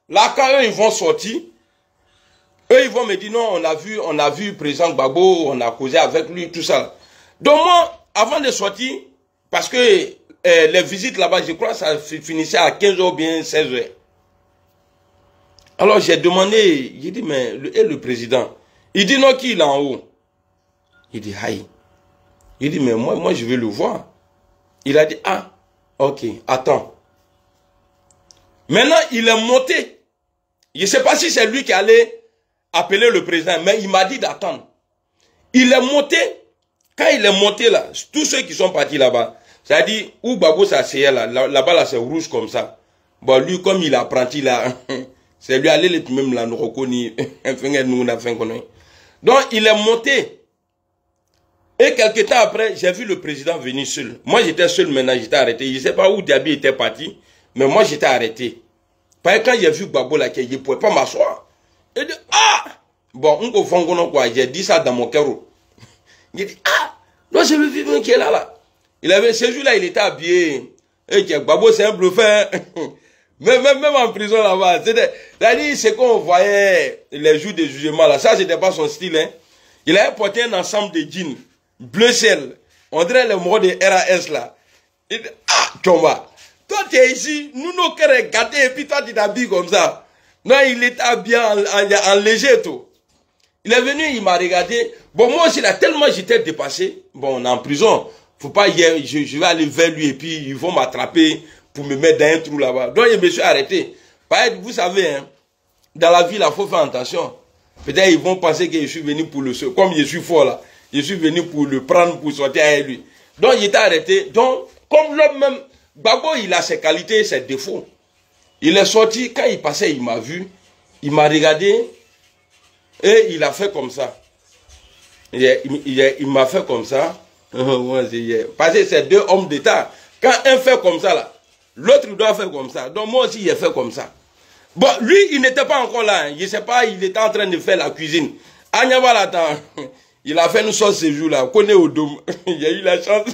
là, quand eux, ils vont sortir, eux, ils vont me dire non, on a vu le président Gbagbo, on a causé avec lui, tout ça. Donc moi, avant de sortir, parce que les visites là-bas, je crois que ça finissait à 15 h ou bien 16 h. Alors j'ai demandé, j'ai dit, mais le président, il dit non, qu'il est en haut. Il dit, aïe. Il dit, mais moi je vais le voir. Il a dit, ah, ok, attends. Maintenant, il est monté. Je ne sais pas si c'est lui qui allait appeler le président, mais il m'a dit d'attendre. Il est monté. Quand il est monté là, tous ceux qui sont partis là-bas, c'est-à-dire où Gbagbo s'asseyait là-bas là, c'est rouge comme ça. Bon, lui, comme il est apprenti là, c'est lui aller même là, nous reconnaît. Donc, il est monté. Et quelques temps après, j'ai vu le président venir seul. Moi, j'étais seul maintenant, j'étais arrêté. Je ne sais pas où Diaby était parti, mais moi, j'étais arrêté. Parce que quand j'ai vu Gbagbo là, je ne pouvais pas m'asseoir. Il dit, ah! Bon, j'ai dit ça dans mon cœur. Il dit, ah! Non, c'est le vivant qui est là. Il avait, ce jour-là, il était habillé. Et Gbagbo, c'est un bluffeur. Même en prison là-bas. C'est-à-dire, c'est qu'on voyait les jours de jugement là. Ça, c'était pas son style, hein. Il avait porté un ensemble de jeans bleu ciel. On dirait le mot de RAS là. Il dit, ah, Chomba, toi tu es ici, nous nos cœurs est gâtés et puis toi tu t'habilles comme ça. Non, il était habillé en léger tout. Il est venu, il m'a regardé. Bon, moi aussi là, tellement j'étais dépassé. Bon, on est en prison. Faut pas hier, je vais aller vers lui et puis ils vont m'attraper pour me mettre dans un trou là-bas. Donc je me suis arrêté. Vous savez, hein, dans la vie là, faut faire attention. Peut-être ils vont penser que je suis venu pour le seul. Comme je suis fort là, je suis venu pour le prendre, pour sortir avec lui. Donc il était arrêté. Donc, comme l'homme même, Gbagbo, il a ses qualités et ses défauts. Il est sorti, quand il passait, il m'a vu, il m'a regardé et il a fait comme ça. Il m'a fait comme ça. Parce que c'est deux hommes d'État. Quand un fait comme ça là, l'autre doit faire comme ça. Donc moi aussi, il a fait comme ça. Bon, lui, il n'était pas encore là. Je ne sais pas, il était en train de faire la cuisine. Il a fait une sauce ce jour-là. Connaît au dôme. Il a eu la chance.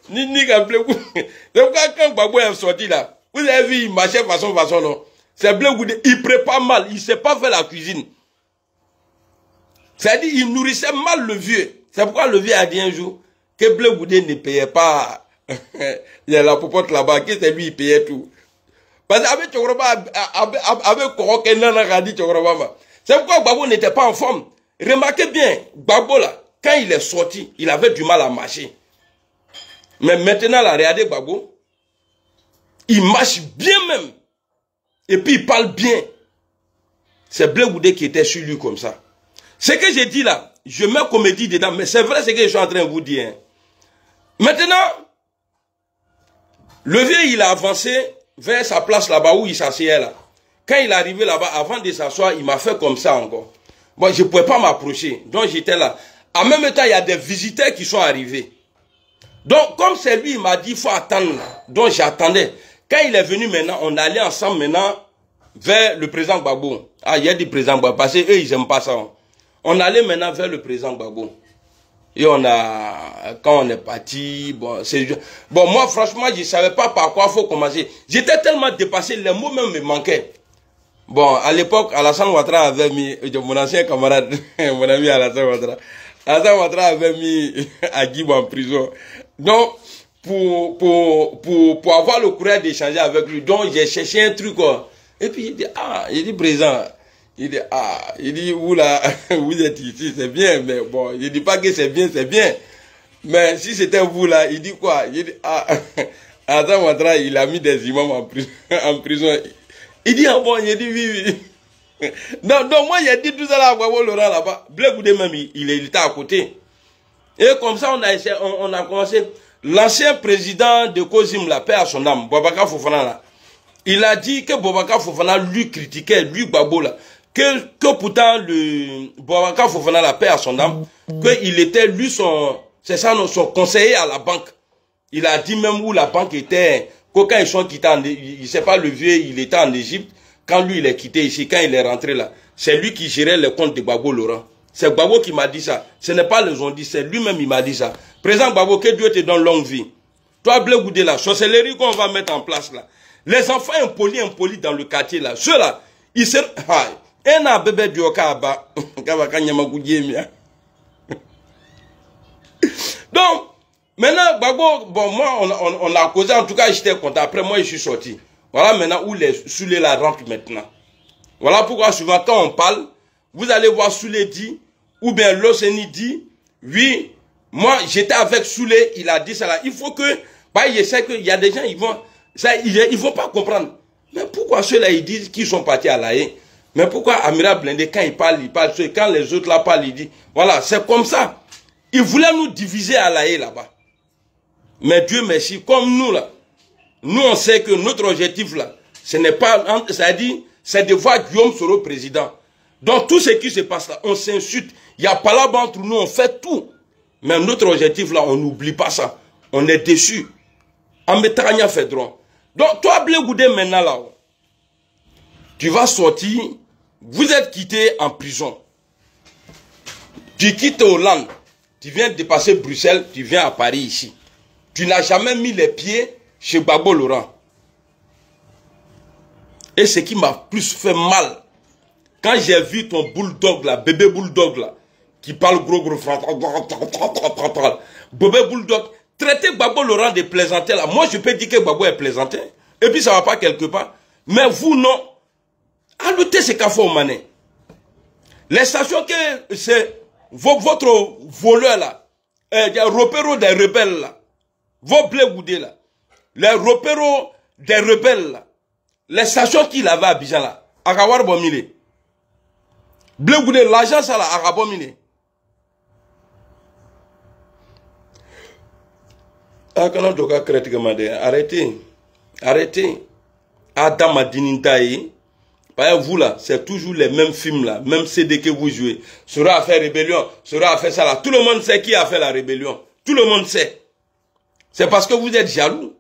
Ni comme Blé Goudé. Donc, quand Gbagbo est sorti là, vous avez vu, il marchait façon, non. C'est Blé Goudé. Il prépare mal. Il ne sait pas faire la cuisine. C'est-à-dire, il nourrissait mal le vieux. C'est pourquoi le vieux a dit un jour que Blé Goudé ne payait pas. Il y a la popote là-bas, que c'est lui, il payait tout. Parce qu'avec Tchokoroba, avec Koroke, c'est pourquoi Gbagbo n'était pas en forme. Remarquez bien, Gbagbo là, quand il est sorti, il avait du mal à marcher. Mais maintenant, là, regardez Gbagbo, il marche bien même. Et puis il parle bien. C'est Blé Goudé qui était sur lui comme ça. Ce que j'ai dit là, je mets comédie dedans, mais c'est vrai ce que je suis en train de vous dire. Maintenant, le vieux, il a avancé vers sa place là-bas où il s'asseyait là. Quand il est arrivé là-bas, avant de s'asseoir, il m'a fait comme ça encore. Bon, je ne pouvais pas m'approcher. Donc j'étais là. En même temps, il y a des visiteurs qui sont arrivés. Donc, comme c'est lui, il m'a dit, il faut attendre. Donc j'attendais. Quand il est venu maintenant, on allait ensemble maintenant vers le président Gbagbo. Ah, il y a du président Gbagbo, parce qu'eux, ils n'aiment pas ça. On allait maintenant vers le président Gbagbo. Et on a, quand on est parti, bon, moi, franchement, je ne savais pas par quoi il faut commencer. J'étais tellement dépassé, les mots même me manquaient. Bon, à l'époque, Alassane Ouattara avait mis, mon ancien camarade, mon ami Alassane Ouattara, avait mis Agib en prison. Donc, pour avoir le courage d'échanger avec lui, donc j'ai cherché un truc, quoi. Et puis il dit, président, il dit, vous là, vous êtes ici, c'est bien, mais bon, il dit pas que c'est bien, mais si c'était vous là, il dit quoi? Il dit, Alassane Ouattara, il a mis des imams en prison. Il dit, ah bon, il dit, oui. Non, moi, il a dit tout ça là, Gbagbo Laurent là-bas. Blé Goudé même, il était à côté. Et comme ça, on a commencé. L'ancien président de Kozim, la paix à son âme, Boubacar Fofana là, il a dit que Boubacar Fofana lui critiquait, lui Gbagbo là, que pourtant le Boubacar Fofana, la paix à son âme, qu'il était lui son conseiller à la banque. Il a dit même où la banque était Quand ils sont quittés, il ne sait pas le vieux, il était en Égypte. Quand lui, il est quitté ici, quand il est rentré là, c'est lui qui gérait le compte de Gbagbo Laurent. C'est Gbagbo qui m'a dit ça. Ce n'est pas les ont dit, c'est lui-même qui m'a dit ça. Président Gbagbo, que Dieu te donne longue vie. Toi, Blé Goudé là, sorcellerie qu'on va mettre en place là. Les enfants impolis dans le quartier là, ceux-là, ils se... Un a bébé du Okaba. Donc, maintenant, Gbagbo, bon, moi, on a causé, en tout cas, j'étais content. Après, moi, je suis sorti. Voilà maintenant où les Soulé la rentrent maintenant. Voilà pourquoi souvent, quand on parle, vous allez voir Soulé dit, ou bien Loseni dit, oui, moi, j'étais avec Soulé, il a dit ça là. Il faut que, bah, je sais qu'il y a des gens, ils vont pas comprendre. Mais pourquoi ceux-là, ils disent qu'ils sont partis à La Haye? Mais pourquoi Amira Blindé, quand il parle, quand les autres là parlent, il dit, voilà, c'est comme ça. Ils voulaient nous diviser à La Haye là-bas. Mais Dieu merci, comme nous là, nous on sait que notre objectif là, ce n'est pas, c'est-à-dire, c'est de voir Guillaume Soro président. Donc tout ce qui se passe là, on s'insulte. Il n'y a pas là-bas entre nous, on fait tout. Mais notre objectif là, on n'oublie pas ça. On est déçus. En Métrania fait droit. Donc toi, Blé Goudé, maintenant là, tu vas sortir, vous êtes quitté en prison. Tu quittes Hollande, tu viens de passer Bruxelles, tu viens à Paris ici. Tu n'as jamais mis les pieds chez Gbagbo Laurent. Et ce qui m'a plus fait mal, quand j'ai vu ton bulldog là, bébé bulldog là, qui parle gros bébé bulldog, traiter Gbagbo Laurent de plaisanter là. Moi je peux dire que Gbagbo est plaisanté. Et puis ça va pas quelque part. Mais vous non. Ajoutez ce qu'a fait au Mané. Les stations que c'est votre voleur là, les repéros des rebelles là, vos Blé Goudé là, les repéros des rebelles là, les stations qu'il avait à Abidjan là, Akawar Bomile. Blé Goudé, l'agence là, Akabomile. Arrêtez. Arrêtez. Adam Adinintaï. Vous là, c'est toujours les mêmes films là, même CD que vous jouez. Sora a fait rébellion, Sora a fait ça là. Tout le monde sait qui a fait la rébellion. Tout le monde sait. C'est parce que vous êtes jaloux.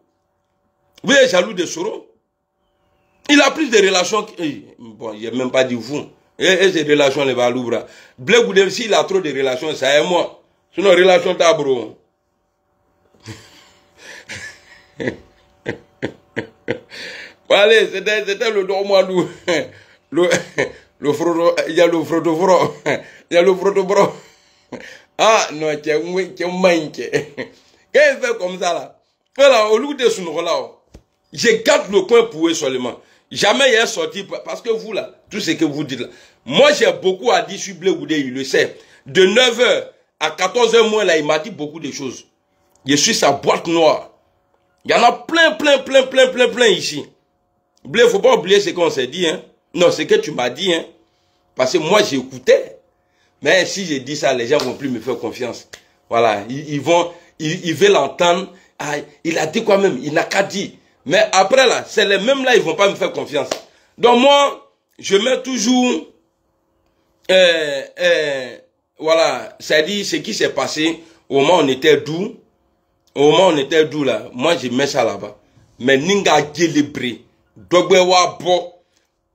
Vous êtes jaloux de Soro. Il a plus de relations que... Bon, il n'a même pas dit vous. Et ces relations, les Valoubra. Blé Goudé, s'il a trop de relations, ça est moi. Sinon, relation tabro. Allez, c'était le dormoilou. Le frodo, il y a le frodo bro. Il y a le frodo bro. Ah, non, tu es manqué. Qu'est-ce qu'il fait comme ça là? Voilà, au lieu de ce là, je garde le coin pour eux seulement. Jamais il est sorti, parce que vous là, tout ce que vous dites là. Moi, j'ai beaucoup à dire sur Blé Goudé, il le sait. De 9h à 14h moins là, il m'a dit beaucoup de choses. Je suis sa boîte noire. Il y en a plein ici. Blé, faut pas oublier ce qu'on s'est dit, hein. Non, ce que tu m'as dit, hein. Parce que moi, j'écoutais. Mais si je dis ça, les gens vont plus me faire confiance. Voilà. Ils veulent l'entendre. Ah, il a dit quoi même? Il n'a qu'à dire. Mais après là, c'est les mêmes là, ils vont pas me faire confiance. Donc moi, je mets toujours, voilà, c'est-à-dire ce qui s'est passé au moment où on était doux. Au moment où on était doux là, moi je mets ça là-bas. Mais Ninga Djelebré, Dogbewa Bo,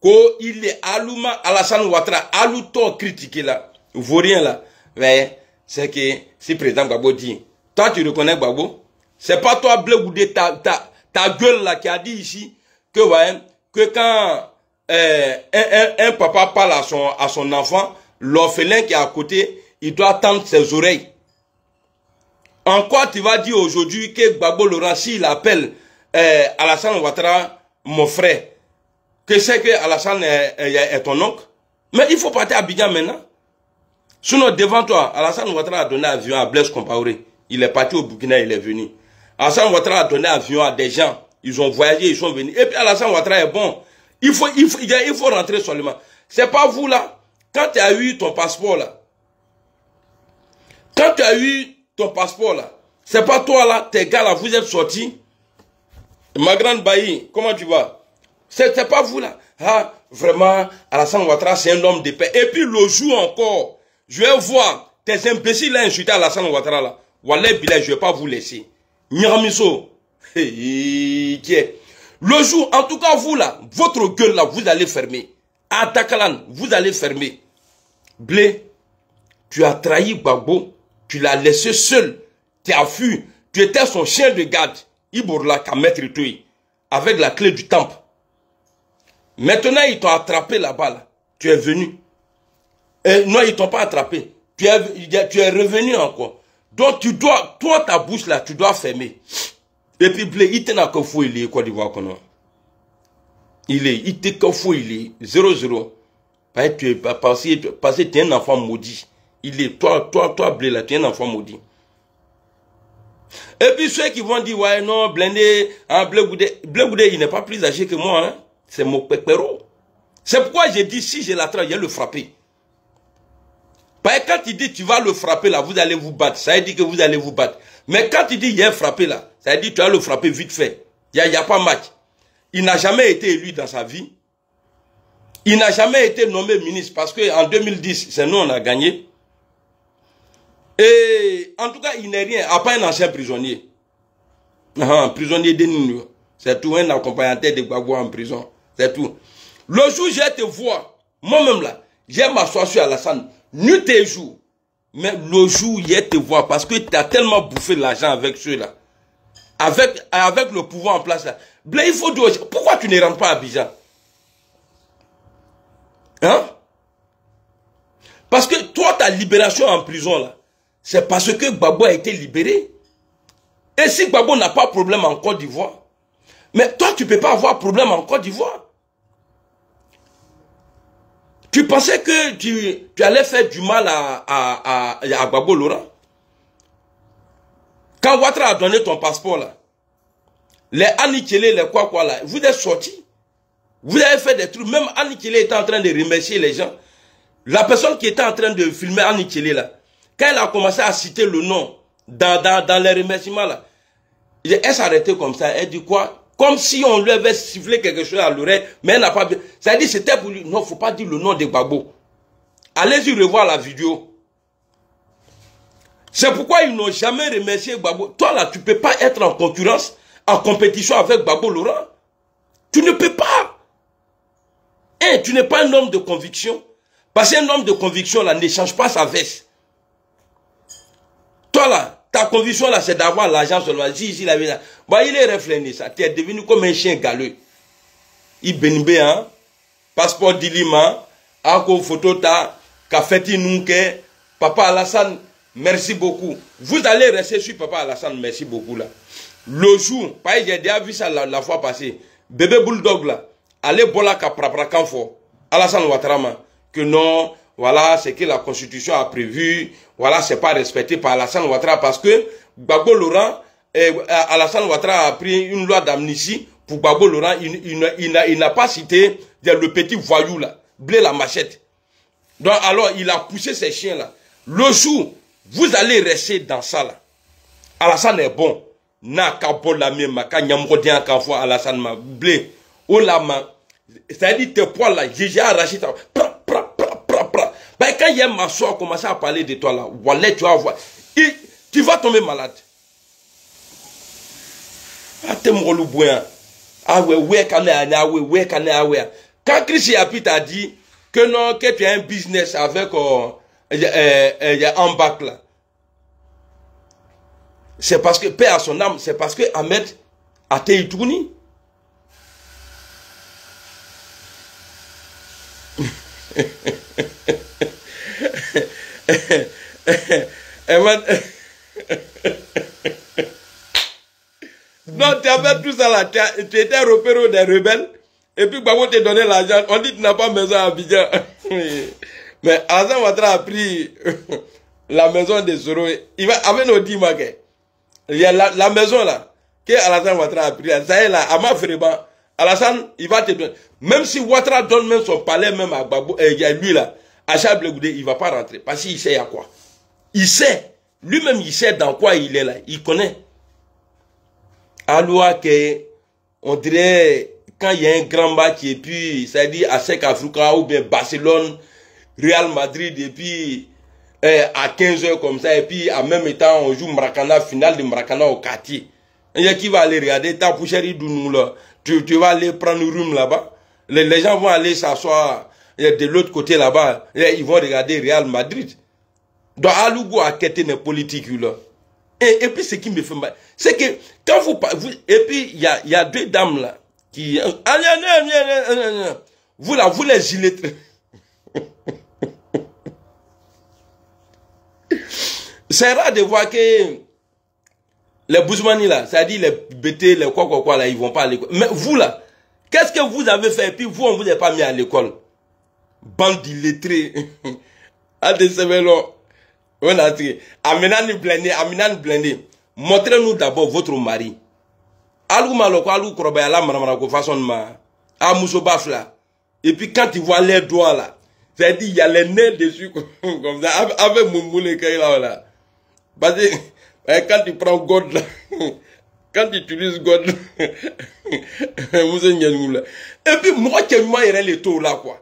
Ko il est Aluma Alassane Ouattara, Aluto critiqué là, vaut rien là. Mais c'est que si président Gbagbo dit, toi tu reconnais Gbagbo, c'est pas toi Blé Goudé, ta gueule là qui a dit ici que, ouais, que quand un papa parle à son enfant, l'orphelin qui est à côté, il doit tendre ses oreilles. En quoi tu vas dire aujourd'hui que Gbagbo Laurent, s'il appelle Alassane Ouattara mon frère, que c'est que Alassane est ton oncle? Mais il faut partir à Abidjan maintenant. Sinon, devant toi, Alassane Ouattara a donné avion à Blaise Compaoré. Il est parti au Burkina, il est venu. Alassane Ouattara a donné avion à des gens. Ils ont voyagé, ils sont venus. Et puis Alassane Ouattara est bon. Il faut rentrer seulement. C'est pas vous là. Quand tu as eu ton passeport là. Quand tu as eu ton passeport là. C'est pas toi là, tes gars là, vous êtes sortis. Ma grande Bailly, comment tu vas? C'est pas vous là. Ah, vraiment, Alassane Ouattara, c'est un homme de paix. Et puis le jour encore, je vais voir tes imbéciles là insulter Alassane Ouattara là. Wallah Bilal, je vais pas vous laisser. Nyamiso, Le jour, en tout cas, vous là, votre gueule là, vous allez fermer. À Dakalan, vous allez fermer. Blé, tu as trahi Gbagbo, tu l'as laissé seul, tu as fui, tu étais son chien de garde, Iborla, qu'à mettre Toui, avec la clé du temple. Maintenant, ils t'ont attrapé là-bas, là. Tu es venu. Non, ils t'ont pas attrapé. Tu es revenu encore. Donc, tu dois, toi, ta bouche là, tu dois fermer. Et puis, Blé, il t'en a que fou, il est, Côte d'Ivoire, il t'est que fou, il est 0-0. Parce que tu es un enfant maudit. Il est, toi, Blé, là, tu es un enfant maudit. Et puis, ceux qui vont dire, ouais, non, Blindé, hein, Blé Goudé, il n'est pas plus âgé que moi, hein. C'est mon pépéro. C'est pourquoi j'ai dit, si j'ai l'attrape, il va le frapper. Parce que quand il dit, tu vas le frapper là, vous allez vous battre. Ça veut dire que vous allez vous battre. Mais quand il dit, il y a un frappé là, ça veut dire que tu vas le frapper vite fait. Il n'y a pas match. Il n'a jamais été élu dans sa vie. Il n'a jamais été nommé ministre parce qu'en 2010, c'est nous, on a gagné. Et en tout cas, il n'est rien, à part un ancien prisonnier. Prisonnier de nous. C'est tout, un accompagnateur de Gbagbo en prison. C'est tout. Le jour où j'ai te voir, moi-même là, j'ai m'asseoir sur Alassane, nuit et jour. Mais le jour où j'ai te voir, parce que tu as tellement bouffé l'argent avec ceux-là, avec le pouvoir en place là. Blé, il faut dire, pourquoi tu ne rentres pas à Abidjan? Hein? Parce que toi, ta libération en prison là, c'est parce que Gbagbo a été libéré. Et si Gbagbo n'a pas de problème en Côte d'Ivoire, mais toi, tu ne peux pas avoir problème en Côte d'Ivoire. Tu pensais que tu allais faire du mal à Gbagbo Laurent? Quand Ouattara a donné ton passeport là, les Anikele, les quoi là, vous êtes sortis. Vous avez fait des trucs. Même Anikele était en train de remercier les gens. La personne qui était en train de filmer Anikele là, quand elle a commencé à citer le nom dans les remerciements là, elle s'est arrêtée comme ça. Elle dit quoi? Comme si on lui avait sifflé quelque chose à l'oreille, mais elle n'a pas bien. Ça veut dire c'était pour lui. Non, il ne faut pas dire le nom de Gbagbo. Allez-y revoir la vidéo. C'est pourquoi ils n'ont jamais remercié Gbagbo. Toi là, tu ne peux pas être en concurrence, en compétition avec Gbagbo Laurent. Tu ne peux pas. Hein, tu n'es pas un homme de conviction. Parce qu'un homme de conviction là ne change pas sa veste. Toi là, ta conviction là, c'est d'avoir l'argent seulement. Si la vie là. Bah, il est réfléchi ça. Tu es devenu comme un chien galeux. Il bénibé, hein. Passeport d'Ilima. Ako photo ta. Kafeti Nunke. Papa Alassane, merci beaucoup. Vous allez rester sur Papa Alassane, merci beaucoup là. Le jour, parce que j'ai déjà vu ça la fois passée. Bébé Bulldog là. Allez bola kaprapra kanfo. Alassane Ouattara. Que non, voilà, c'est que la Constitution a prévu. Voilà, c'est pas respecté par Alassane Ouattara parce que Gbagbo Laurent, Alassane Ouattara a pris une loi d'amnistie pour Gbagbo Laurent. Il n'a pas cité le petit voyou là, Blé la machette. Donc alors, il a poussé ces chiens là. Le jour, vous allez rester dans ça là. Alassane est bon. Na kabol la mienne, ka nyamrodien ka fois Alassane ma Blé. Oh la main. C'est-à-dire tes poils là, j'ai arraché ta. Ben, quand il y a ma soeur commencer à parler de toi là, voilà, tu vas voir. Tu vas tomber malade. Ah, t'es mon loup. Ah ouais, quand Chris Yapi t'a dit que non, que tu as un business avec un bac là. C'est parce que, paix à son âme, c'est parce que Ahmed a été tourné. Non, tu avais tout ça là, tu étais repéré des rebelles, et puis Gbagbo t'a donné l'argent, on dit que tu n'as pas maison à Abidjan. Mais Alassane Ouattara a pris la maison des Soro, il va avec nos 10 maquets. Il y a la maison là, que Alassane Ouattara a pris, ça y est là, à ma frère, Alassane, il va te donner. Même si Ouattara donne même son palais, même à Gbagbo, lui là, à Charles Blé Goudé, il ne va pas rentrer. Parce qu'il sait à quoi. Il sait. Lui-même, il sait dans quoi il est là. Il connaît. Alors que, on dirait, quand il y a un grand match, et puis, ça dit à Sec Africa, ou bien Barcelone, Real Madrid, et puis, à 15 h comme ça, et puis, en même temps, on joue Maracana, finale de Maracana au quartier. Il y a qui va aller regarder ta poussière d'où là. Tu vas aller prendre une room là-bas. Les gens vont aller s'asseoir de l'autre côté là-bas. Ils vont regarder Real Madrid. Donc, Alougo a quitté les politiques là. Et puis, ce qui me fait mal, c'est que quand vous et puis, il y a deux dames là qui. Vous là, vous les illettrés. C'est rare de voir que les Bouzmani là, c'est-à-dire les BT, les quoi là, ils vont pas à l'école. Mais vous là, qu'est-ce que vous avez fait et puis vous, on vous a pas mis à l'école? Bande d'illettrés. À des semaines, on a dit, Aminan blindé. Montrez-nous d'abord votre mari. Alou maloko, alou krobaya manamana ko façon ma. A Mousso Bafla. Et puis quand il voit les doigts là, c'est-à-dire il y a les nez dessus comme ça, avec mon moule là. Parce que quand tu prends God là, quand tu utilises God, et puis moi qui il les taux là quoi.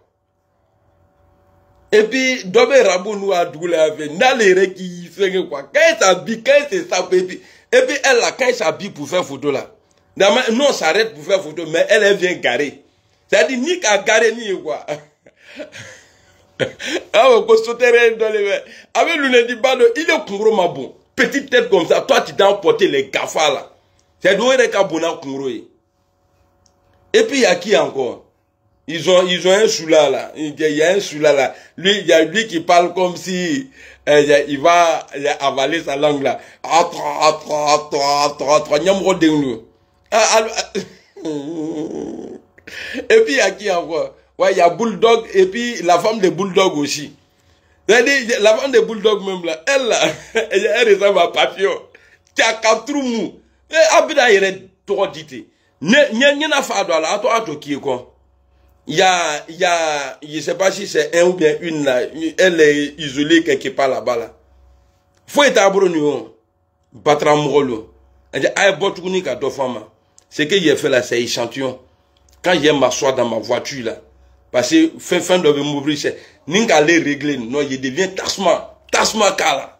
Et puis Dobé Rabou nous a doué avec n'allez qui fait quoi. Quand il s'habille, quand il s'habille, et puis elle là quand il s'habille pour faire photo là. Nous on s'arrête pour faire photo, mais elle vient garer. C'est-à-dire ni qu'à garer ni quoi. Ah, on peut sauter dans les verres. Avec le dit bado, il est Kungro ma bon. Petite tête comme ça, toi tu t'as emporté les gaffas là. C'est d'où est Kabona Kungro. Et puis il y a qui encore? Ils ont un soula là. Il y a un soula là. Lui, il y a lui qui parle comme si il va avaler sa langue là. Et puis il y a qui encore? Ouais, il y a Bulldog et puis la femme de Bulldog aussi. C'est-à-dire, la femme de Bulldog même là, elle là, elle ressemble à Papillon. Tu as quatre mous. Et abida il est trop dit. N'a pas de là, toi qui est quoi? Il y a, je sais pas si c'est un ou bien une là, elle est isolée quelque part là-bas là. Faut être abonné, battre molo. Ce que j'ai fait là, c'est échantillon. Quand je m'assois dans ma voiture là, parce que fin de m'ouvrir, c'est n'inga les régler, non, il devient tasma kala.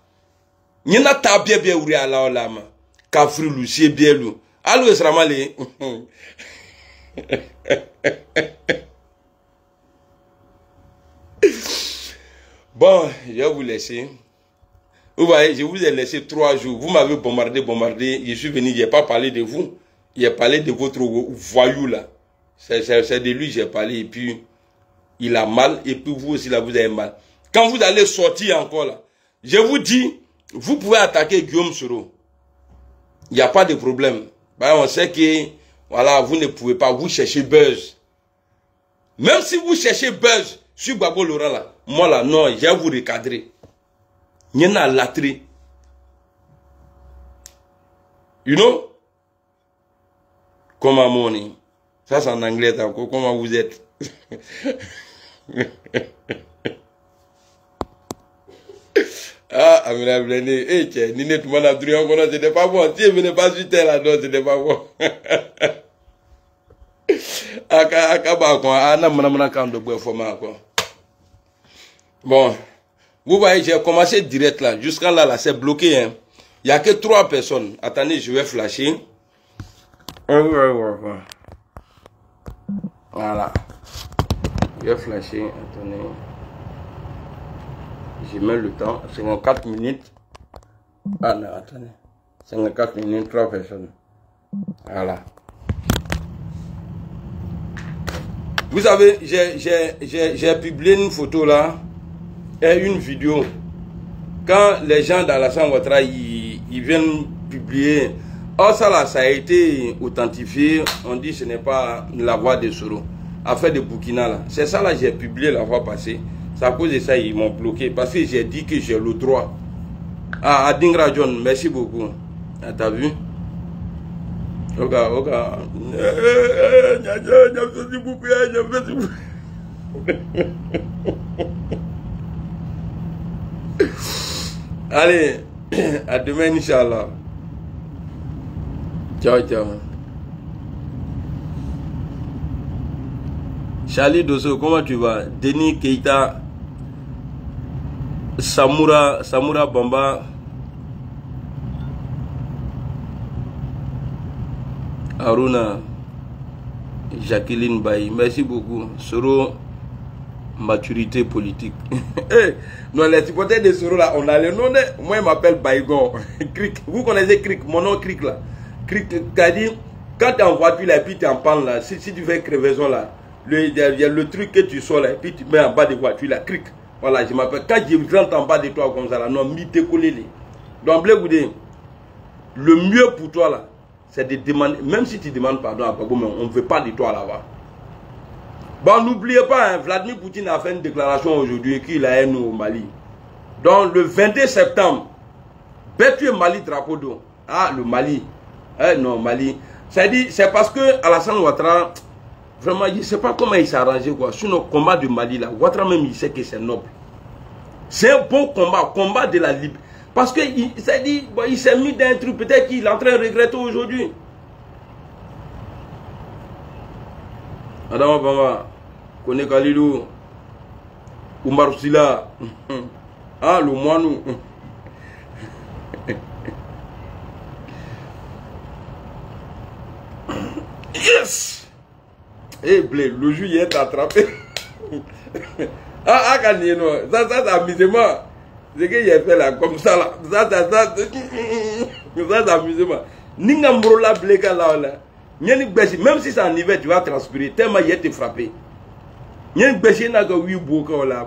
N'yena ta bien ouvrir à la lama, kafri lu, c'est bien lu. Allo est ramalé. Bon, je vais vous laisser. Vous voyez, je vous ai laissé 3 jours. Vous m'avez bombardé. Je suis venu, je n'ai pas parlé de vous. J'ai parlé de votre voyou là. C'est de lui que j'ai parlé. Et puis, il a mal. Et puis, vous aussi là, vous avez mal. Quand vous allez sortir encore là, je vous dis, vous pouvez attaquer Guillaume Soro. Il n'y a pas de problème. Ben, on sait que, voilà, vous ne pouvez pas. Vous cherchez buzz. Même si vous cherchez buzz sur Babo Laurent là, moi là, non, je vais vous recadrer. Il y en a latré. You know? Comment money? Ça c'est en anglais encore. Comment vous êtes? Ah, Amina Blende. Eh, tiens, Nine, tout le monde a trouvé encore, c'était pas bon. Si elle venait pas sur terre là-dedans, c'était pas bon. Bon, vous voyez, j'ai commencé direct là. Jusqu'à là, c'est bloqué. Hein. Il n'y a que 3 personnes. Attendez, je vais flasher. Voilà. Je vais flasher. Attendez. Je mets le temps. 54 minutes. Ah non, attendez. 54 minutes, 3 personnes. Voilà. Vous savez, j'ai publié une photo là et une vidéo. Quand les gens dans la Ouattara, ils viennent publier, oh ça là, ça a été authentifié, on dit que ce n'est pas la voix de Soro. Affaire de Burkina là. C'est ça là, j'ai publié la fois passée. C'est à cause de ça ils m'ont bloqué. Parce que j'ai dit que j'ai le droit. Ah, Adingra John, merci beaucoup. Ah, t'as vu? Ok. Allez, à demain, Inch'Allah. Ciao. Charlie Dosso, comment tu vas? Denis Keita, Samoura Bamba. Aruna, Jacqueline Baye, merci beaucoup. Soro, maturité politique. Non, les hypothèses de Soro là, on a le nom de. Moi, il m'appelle Baïgon. Vous connaissez Cric, mon nom Cric là. Cric, c'est-à-dire, quand tu es en voiture là, et puis tu es en panne là, si tu fais crevaison là, il y a le truc que tu sors là, et puis tu mets en bas de voiture là, Cric. Voilà, je m'appelle. Quand je rentre en bas de toi comme ça là, non, mi décoller. Donc, le mieux pour toi là, c'est de demander, même si tu demandes pardon à Gbagbo, mais on ne veut pas de toi là-bas. Bon, n'oubliez pas, hein, Vladimir Poutine a fait une déclaration aujourd'hui qu'il a haine au Mali. Donc, le 22 septembre, Bétué Mali, drapeau d'eau. Ah, le Mali. Non, Mali. C'est parce que Alassane Ouattara, vraiment, je ne sais pas comment il s'est arrangé, quoi. Sur le combat du Mali, là, Ouattara même, il sait que c'est noble. C'est un bon combat, combat de la liberté. Parce qu'il bon, il s'est mis dans un truc, peut-être qu'il est en train de regretter aujourd'hui. Adama Bama, Kone Kalilou, Oumar Sila, ah, le Moinou. Yes! Eh, Blé, le juillet est attrapé. Ah, Kanye, non, ça c'est amusement. C'est que j'ai fait là, comme ça là. Ça c'est amusement. Ningambrola Bléka là, là. Même si c'est en hiver, tu vas transpirer. Tellement il te frappé. Nyen Béchi n'a que 8 boucans là.